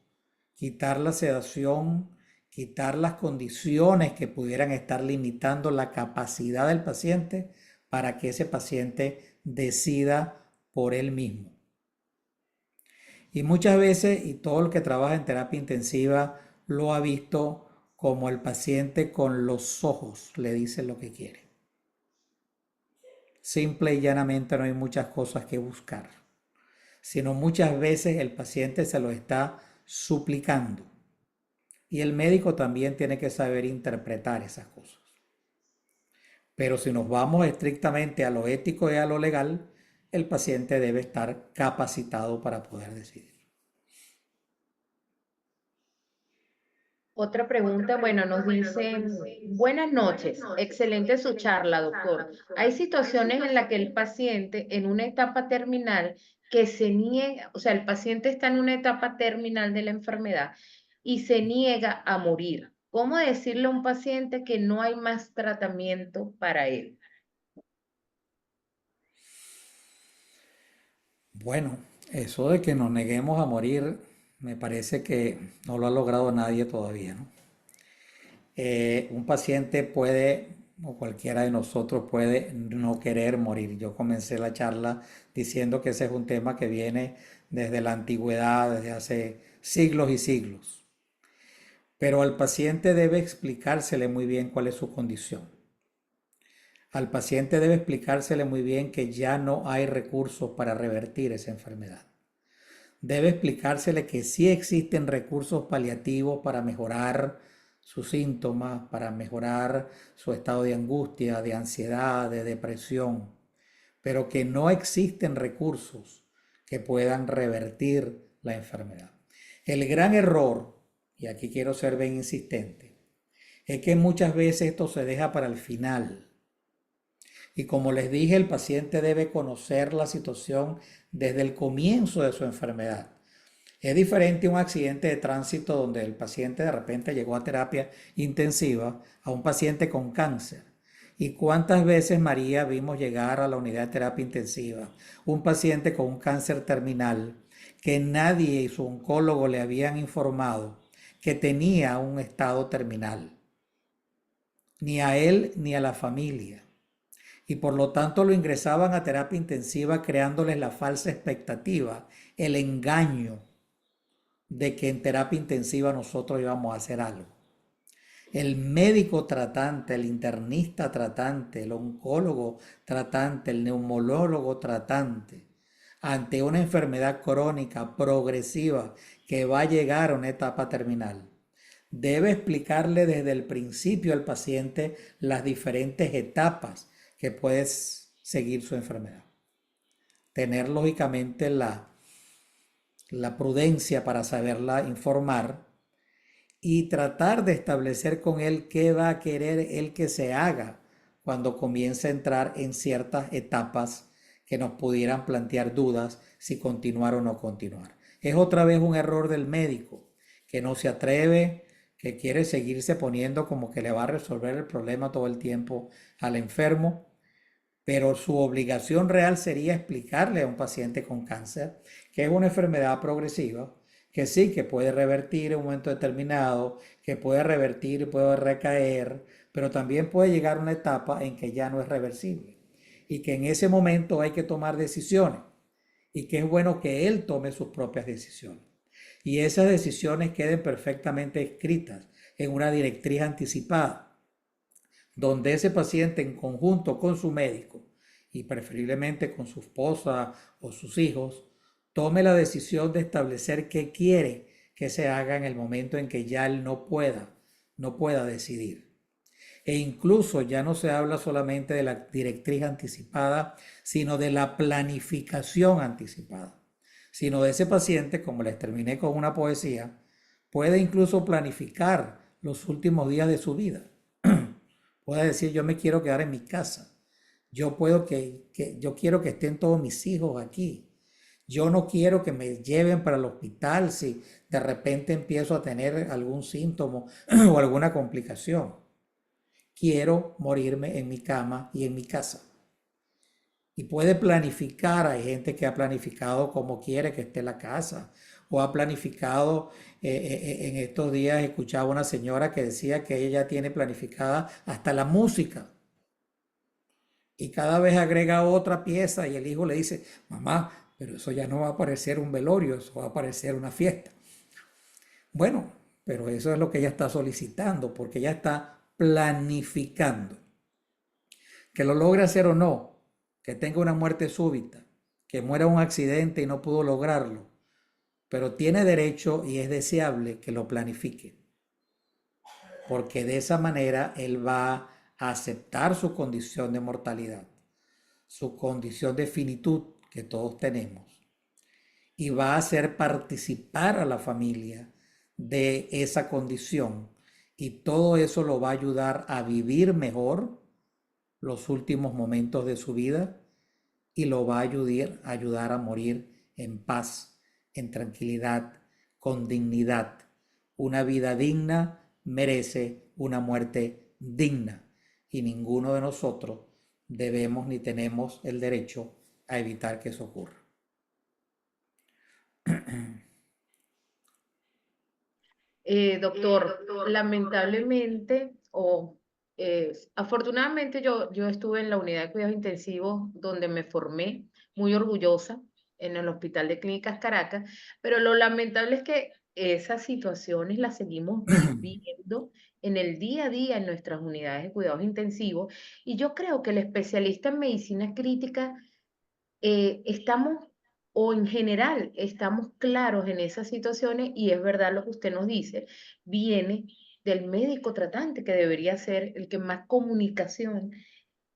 quitar la sedación, quitar las condiciones que pudieran estar limitando la capacidad del paciente para que ese paciente decida por él mismo. Y muchas veces, y todo el que trabaja en terapia intensiva lo ha visto como el paciente con los ojos le dice lo que quiere. Simple y llanamente no hay muchas cosas que buscar, sino muchas veces el paciente se lo está suplicando. Y el médico también tiene que saber interpretar esas cosas. Pero si nos vamos estrictamente a lo ético y a lo legal, el paciente debe estar capacitado para poder decidir. Otra pregunta, bueno, nos dicen, buenas noches, excelente su charla, doctor. Hay situaciones en las que el paciente en una etapa terminal que se niega, o sea, el paciente está en una etapa terminal de la enfermedad y se niega a morir. ¿Cómo decirle a un paciente que no hay más tratamiento para él? Bueno, eso de que nos neguemos a morir, me parece que no lo ha logrado nadie todavía, ¿no? Un paciente puede, o cualquiera de nosotros puede no querer morir. Yo comencé la charla diciendo que ese es un tema que viene desde la antigüedad, desde hace siglos y siglos. Pero al paciente debe explicársele muy bien cuál es su condición. Al paciente debe explicársele muy bien que ya no hay recursos para revertir esa enfermedad. Debe explicársele que sí existen recursos paliativos para mejorar sus síntomas, para mejorar su estado de angustia, de ansiedad, de depresión, pero que no existen recursos que puedan revertir la enfermedad. El gran error, y aquí quiero ser bien insistente, es que muchas veces esto se deja para el final. Y como les dije, el paciente debe conocer la situación desde el comienzo de su enfermedad. Es diferente un accidente de tránsito donde el paciente de repente llegó a terapia intensiva a un paciente con cáncer. ¿Y cuántas veces, María, vimos llegar a la unidad de terapia intensiva un paciente con un cáncer terminal que nadie y su oncólogo le habían informado que tenía un estado terminal, ni a él ni a la familia? Y por lo tanto lo ingresaban a terapia intensiva creándoles la falsa expectativa, el engaño de que en terapia intensiva nosotros íbamos a hacer algo. El médico tratante, el internista tratante, el oncólogo tratante, el neumólogo tratante, ante una enfermedad crónica progresiva que va a llegar a una etapa terminal, debe explicarle desde el principio al paciente las diferentes etapas que puede seguir su enfermedad. Tener lógicamente la prudencia para saberla informar y tratar de establecer con él qué va a querer él que se haga cuando comience a entrar en ciertas etapas que nos pudieran plantear dudas si continuar o no continuar. Es otra vez un error del médico que no se atreve, que quiere seguirse poniendo como que le va a resolver el problema todo el tiempo al enfermo, pero su obligación real sería explicarle a un paciente con cáncer que es una enfermedad progresiva, que sí, que puede revertir en un momento determinado, que puede revertir y puede recaer, pero también puede llegar a una etapa en que ya no es reversible y que en ese momento hay que tomar decisiones y que es bueno que él tome sus propias decisiones y esas decisiones queden perfectamente escritas en una directriz anticipada donde ese paciente en conjunto con su médico y preferiblemente con su esposa o sus hijos, tome la decisión de establecer qué quiere que se haga en el momento en que ya él no pueda decidir. E incluso ya no se habla solamente de la directriz anticipada, sino de la planificación anticipada. Sino de ese paciente, como les terminé con una poesía, puede incluso planificar los últimos días de su vida. Puede decir, yo me quiero quedar en mi casa. Yo quiero que estén todos mis hijos aquí. Yo no quiero que me lleven para el hospital si de repente empiezo a tener algún síntoma o alguna complicación. Quiero morirme en mi cama y en mi casa. Y puede planificar, hay gente que ha planificado cómo quiere que esté la casa, o ha planificado, en estos días escuchaba una señora que decía que ella tiene planificada hasta la música, y cada vez agrega otra pieza y el hijo le dice, mamá, pero eso ya no va a parecer un velorio, eso va a parecer una fiesta. Bueno, pero eso es lo que ella está solicitando, porque ella está planificando. Que lo logre hacer o no, que tenga una muerte súbita, que muera en un accidente y no pudo lograrlo, pero tiene derecho y es deseable que lo planifique, porque de esa manera él va a aceptar su condición de mortalidad, su condición de finitud que todos tenemos, y va a hacer participar a la familia de esa condición, y todo eso lo va a ayudar a vivir mejor los últimos momentos de su vida y lo va a ayudar a morir en paz, en tranquilidad, con dignidad. Una vida digna merece una muerte digna y ninguno de nosotros debemos ni tenemos el derecho a evitar que eso ocurra. Doctor, lamentablemente o afortunadamente yo estuve en la unidad de cuidados intensivos donde me formé, muy orgullosa, en el Hospital de Clínicas Caracas, pero lo lamentable es que esas situaciones las seguimos viviendo en el día a día en nuestras unidades de cuidados intensivos y yo creo que el especialista en medicina crítica estamos, o en general, estamos claros en esas situaciones y es verdad lo que usted nos dice, viene del médico tratante, que debería ser el que más comunicación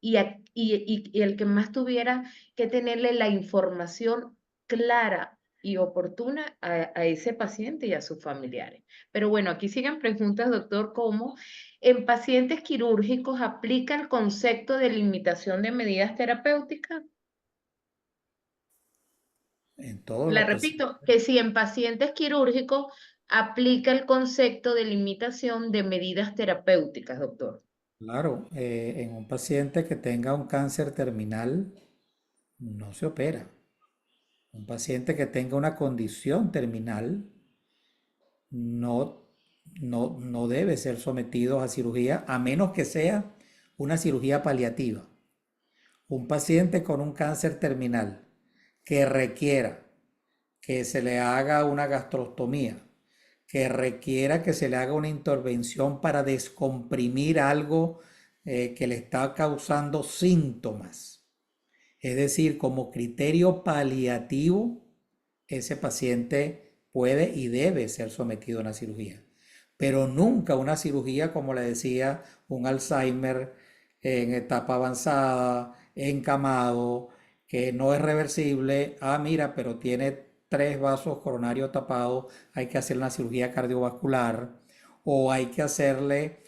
y el que más tuviera que tenerle la información clara y oportuna a ese paciente y a sus familiares. Pero bueno, aquí siguen preguntas, doctor, como en pacientes quirúrgicos aplica el concepto de limitación de medidas terapéuticas. En todos La los pacientes. repito, que si en pacientes quirúrgicos aplica el concepto de limitación de medidas terapéuticas, doctor. Claro, en un paciente que tenga un cáncer terminal no se opera. Un paciente que tenga una condición terminal no, no debe ser sometido a cirugía a menos que sea una cirugía paliativa. Un paciente con un cáncer terminal que requiera que se le haga una gastrostomía, que requiera que se le haga una intervención para descomprimir algo que le está causando síntomas. Es decir, como criterio paliativo, ese paciente puede y debe ser sometido a una cirugía. Pero nunca una cirugía, como le decía, un Alzheimer en etapa avanzada, encamado, que no es reversible. Ah, mira, pero tiene tres vasos coronarios tapados, hay que hacer una cirugía cardiovascular o hay que hacerle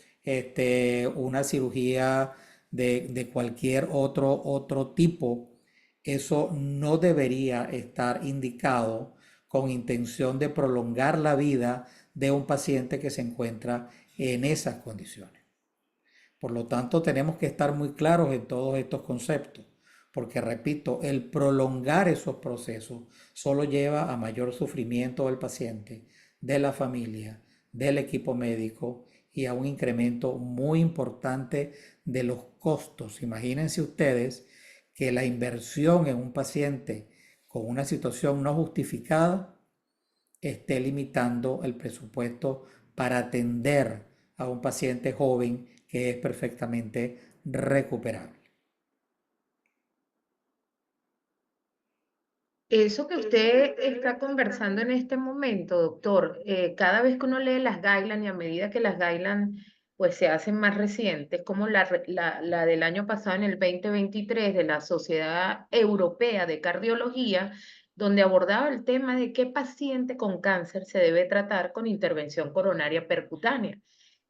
una cirugía de cualquier otro tipo. Eso no debería estar indicado con intención de prolongar la vida de un paciente que se encuentra en esas condiciones. Por lo tanto, tenemos que estar muy claros en todos estos conceptos, porque repito, el prolongar esos procesos solo lleva a mayor sufrimiento del paciente, de la familia, del equipo médico y a un incremento muy importante de los costos. Imagínense ustedes que la inversión en un paciente con una situación no justificada esté limitando el presupuesto para atender a un paciente joven que es perfectamente recuperable. Eso que usted está conversando en este momento, doctor, cada vez que uno lee las guidelines y a medida que las guidelines pues se hacen más recientes, como la del año pasado en el 2023 de la Sociedad Europea de Cardiología, donde abordaba el tema de qué paciente con cáncer se debe tratar con intervención coronaria percutánea.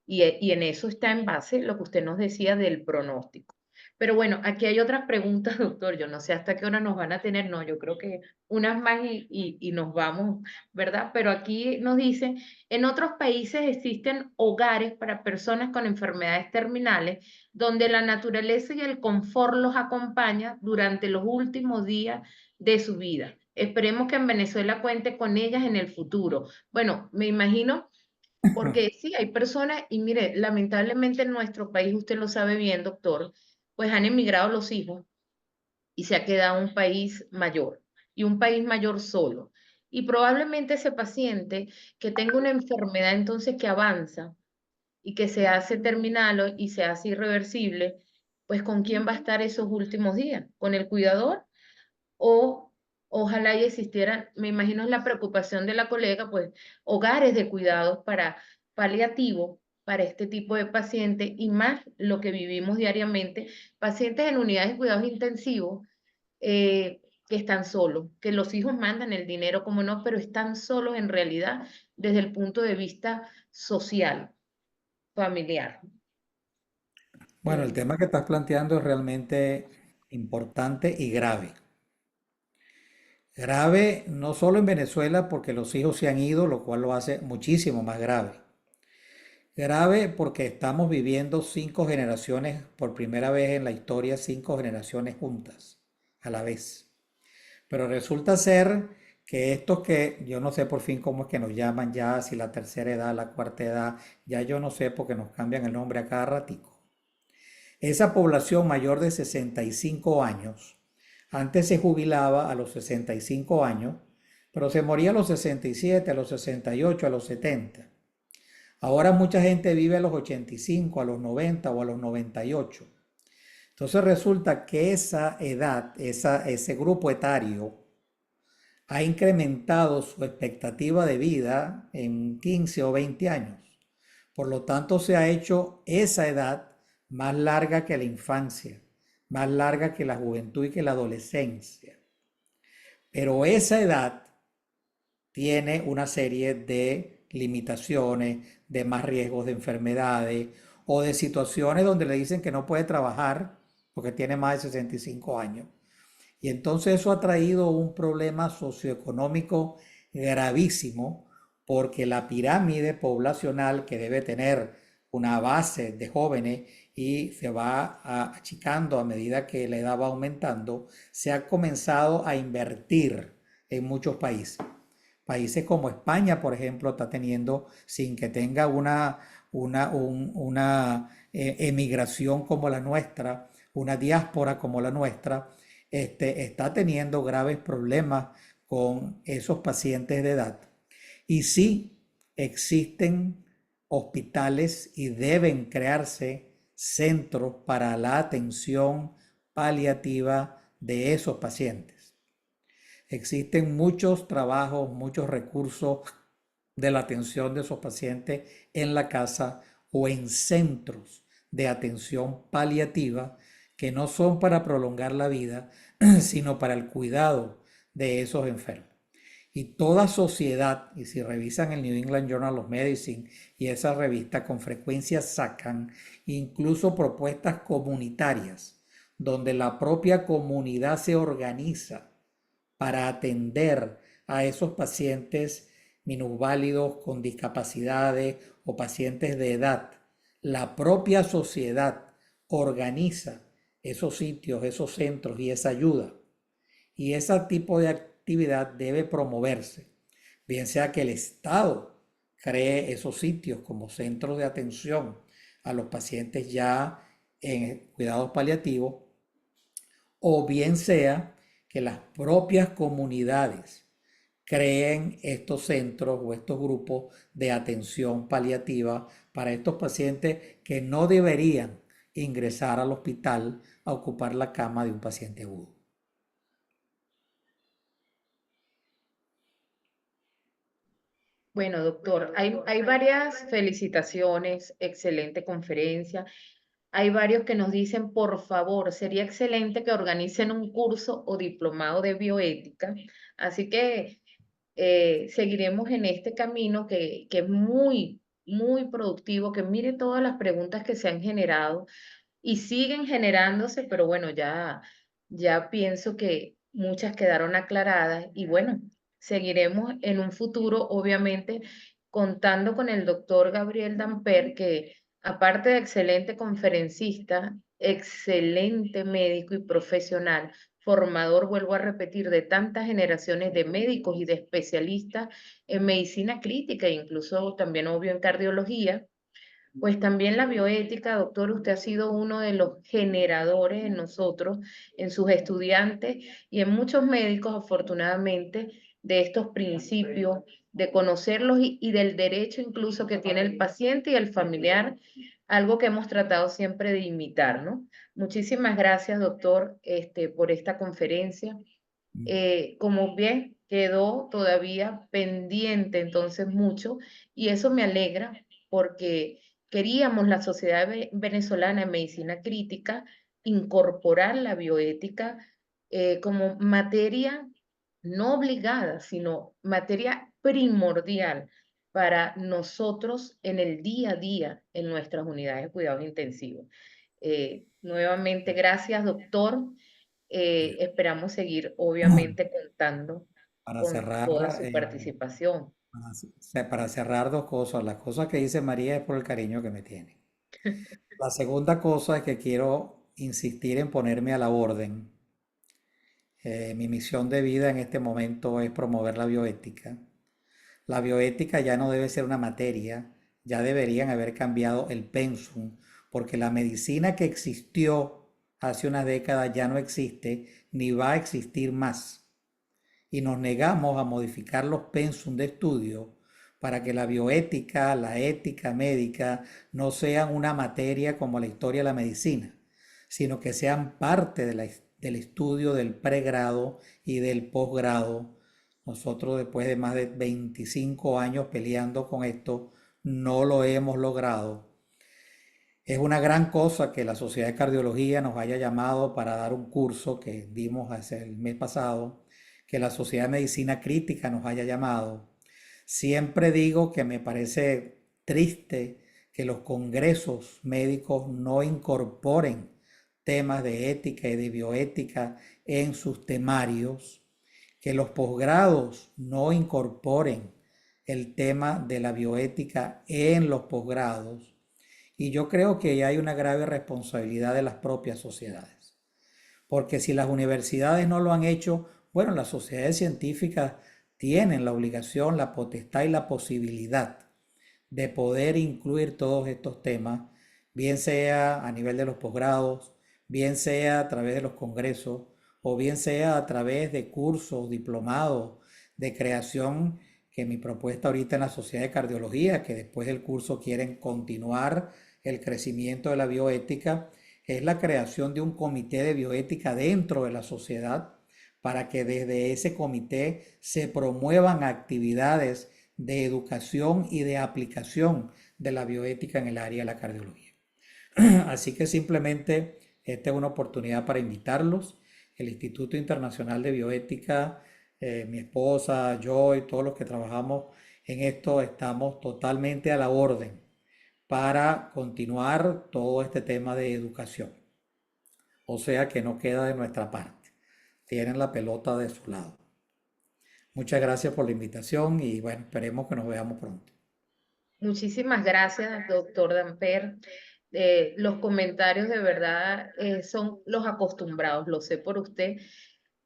Y en eso está en base lo que usted nos decía del pronóstico. Pero bueno, aquí hay otras preguntas, doctor. Yo no sé hasta qué hora nos van a tener. No, yo creo que unas más y nos vamos, ¿verdad? Pero aquí nos dice, en otros países existen hogares para personas con enfermedades terminales donde la naturaleza y el confort los acompaña durante los últimos días de su vida. Esperemos que en Venezuela cuente con ellas en el futuro. Bueno, me imagino porque sí, hay personas, y mire, lamentablemente en nuestro país, usted lo sabe bien, doctor, pues han emigrado los hijos y se ha quedado un país mayor, y un país mayor solo. Y probablemente ese paciente que tenga una enfermedad entonces que avanza y que se hace terminal y se hace irreversible, pues ¿con quién va a estar esos últimos días? ¿Con el cuidador? O ojalá y existieran, me imagino es la preocupación de la colega, pues hogares de cuidados para paliativo para este tipo de pacientes y más lo que vivimos diariamente, pacientes en unidades de cuidados intensivos que están solos, que los hijos mandan el dinero como no, pero están solos en realidad desde el punto de vista social, familiar. Bueno, el tema que estás planteando es realmente importante y grave. Grave no solo en Venezuela porque los hijos se han ido, lo cual lo hace muchísimo más grave. Grave porque estamos viviendo cinco generaciones, por primera vez en la historia, cinco generaciones juntas a la vez. Pero resulta ser que estos que yo no sé por fin cómo es que nos llaman ya, si la tercera edad, la cuarta edad, ya yo no sé porque nos cambian el nombre a cada ratico. Esa población mayor de 65 años, antes se jubilaba a los 65 años, pero se moría a los 67, a los 68, a los 70. Ahora mucha gente vive a los 85, a los 90 o a los 98. Entonces resulta que esa edad, ese grupo etario, ha incrementado su expectativa de vida en 15 o 20 años. Por lo tanto, se ha hecho esa edad más larga que la infancia. más larga que la juventud y que la adolescencia. Pero esa edad tiene una serie de limitaciones, de más riesgos de enfermedades o de situaciones donde le dicen que no puede trabajar porque tiene más de 65 años. Y entonces eso ha traído un problema socioeconómico gravísimo porque la pirámide poblacional que debe tener una base de jóvenes y se va achicando a medida que la edad va aumentando, se ha comenzado a invertir en muchos países. Países como España, por ejemplo, está teniendo, sin que tenga una emigración como la nuestra, una diáspora como la nuestra, está teniendo graves problemas con esos pacientes de edad. Y sí, existen hospitales y deben crearse centros para la atención paliativa de esos pacientes. Existen muchos trabajos, muchos recursos de la atención de esos pacientes en la casa o en centros de atención paliativa que no son para prolongar la vida, sino para el cuidado de esos enfermos. Y toda sociedad, y si revisan el New England Journal of Medicine y esa revista, con frecuencia sacan incluso propuestas comunitarias, donde la propia comunidad se organiza para atender a esos pacientes minusválidos con discapacidades o pacientes de edad. La propia sociedad organiza esos sitios, esos centros y esa ayuda. Y ese tipo de actividad debe promoverse, bien sea que el Estado cree esos sitios como centros de atención a los pacientes ya en cuidados paliativos, o bien sea que las propias comunidades creen estos centros o estos grupos de atención paliativa para estos pacientes que no deberían ingresar al hospital a ocupar la cama de un paciente agudo. Bueno, doctor, hay varias felicitaciones, excelente conferencia. Hay varios que nos dicen, por favor, sería excelente que organicen un curso o diplomado de bioética. Así que seguiremos en este camino que es muy, muy productivo, que mire todas las preguntas que se han generado y siguen generándose, pero bueno, ya pienso que muchas quedaron aclaradas y bueno, seguiremos en un futuro, obviamente, contando con el doctor Gabriel Damper, que aparte de excelente conferencista, excelente médico y profesional, formador, vuelvo a repetir, de tantas generaciones de médicos y de especialistas en medicina crítica, e incluso también obvio en cardiología, pues también la bioética, doctor, usted ha sido uno de los generadores en nosotros, en sus estudiantes y en muchos médicos, afortunadamente, de estos principios, de conocerlos y del derecho incluso que tiene el paciente y el familiar, algo que hemos tratado siempre de imitar, ¿no? Muchísimas gracias, doctor, por esta conferencia. Como bien quedó todavía pendiente entonces mucho y eso me alegra porque queríamos la Sociedad Venezolana de Medicina Crítica incorporar la bioética como materia no obligada, sino materia primordial para nosotros en el día a día en nuestras unidades de cuidados intensivos. Nuevamente, gracias, doctor. Esperamos seguir, obviamente, contando Para con toda cerrar, su participación. para cerrar dos cosas. La cosa que dice María es por el cariño que me tiene. La segunda cosa es que quiero insistir en ponerme a la orden. Mi misión de vida en este momento es promover la bioética. La bioética ya no debe ser una materia, ya deberían haber cambiado el pensum, porque la medicina que existió hace una década ya no existe ni va a existir más. Y nos negamos a modificar los pensum de estudio para que la bioética, la ética médica no sean una materia como la historia de la medicina, sino que sean parte de del estudio del pregrado y del posgrado. Nosotros, después de más de 25 años peleando con esto, no lo hemos logrado. Es una gran cosa que la Sociedad de Cardiología nos haya llamado para dar un curso que dimos hace el mes pasado, que la Sociedad de Medicina Crítica nos haya llamado. Siempre digo que me parece triste que los congresos médicos no incorporen temas de ética y de bioética en sus temarios, que los posgrados no incorporen el tema de la bioética en los posgrados. Y yo creo que hay una grave responsabilidad de las propias sociedades. Porque si las universidades no lo han hecho, bueno, las sociedades científicas tienen la obligación, la potestad y la posibilidad de poder incluir todos estos temas, bien sea a nivel de los posgrados, bien sea a través de los congresos, o bien sea a través de cursos, diplomados, de creación, que mi propuesta ahorita en la Sociedad de Cardiología, que después del curso quieren continuar el crecimiento de la bioética, es la creación de un comité de bioética dentro de la sociedad para que desde ese comité se promuevan actividades de educación y de aplicación de la bioética en el área de la cardiología. Así que simplemente esta es una oportunidad para invitarlos. El Instituto Internacional de Bioética, mi esposa, yo y todos los que trabajamos en esto estamos totalmente a la orden para continuar todo este tema de educación. O sea que no queda de nuestra parte. Tienen la pelota de su lado. Muchas gracias por la invitación y bueno, esperemos que nos veamos pronto. Muchísimas gracias, doctor Damper. Los comentarios de verdad son los acostumbrados, lo sé por usted,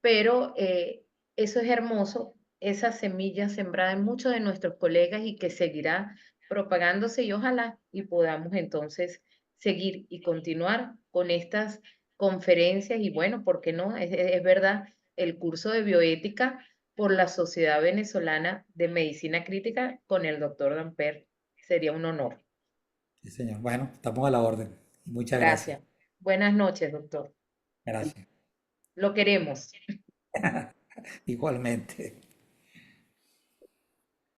pero eso es hermoso, esa semilla sembrada en muchos de nuestros colegas y que seguirá propagándose y ojalá y podamos entonces seguir y continuar con estas conferencias y bueno, ¿por qué no? Es verdad, el curso de bioética por la Sociedad Venezolana de Medicina Crítica con el doctor Damper. Sería un honor. Sí, señor. Bueno, estamos a la orden. Muchas gracias. Gracias. Buenas noches, doctor. Gracias. Lo queremos. Igualmente.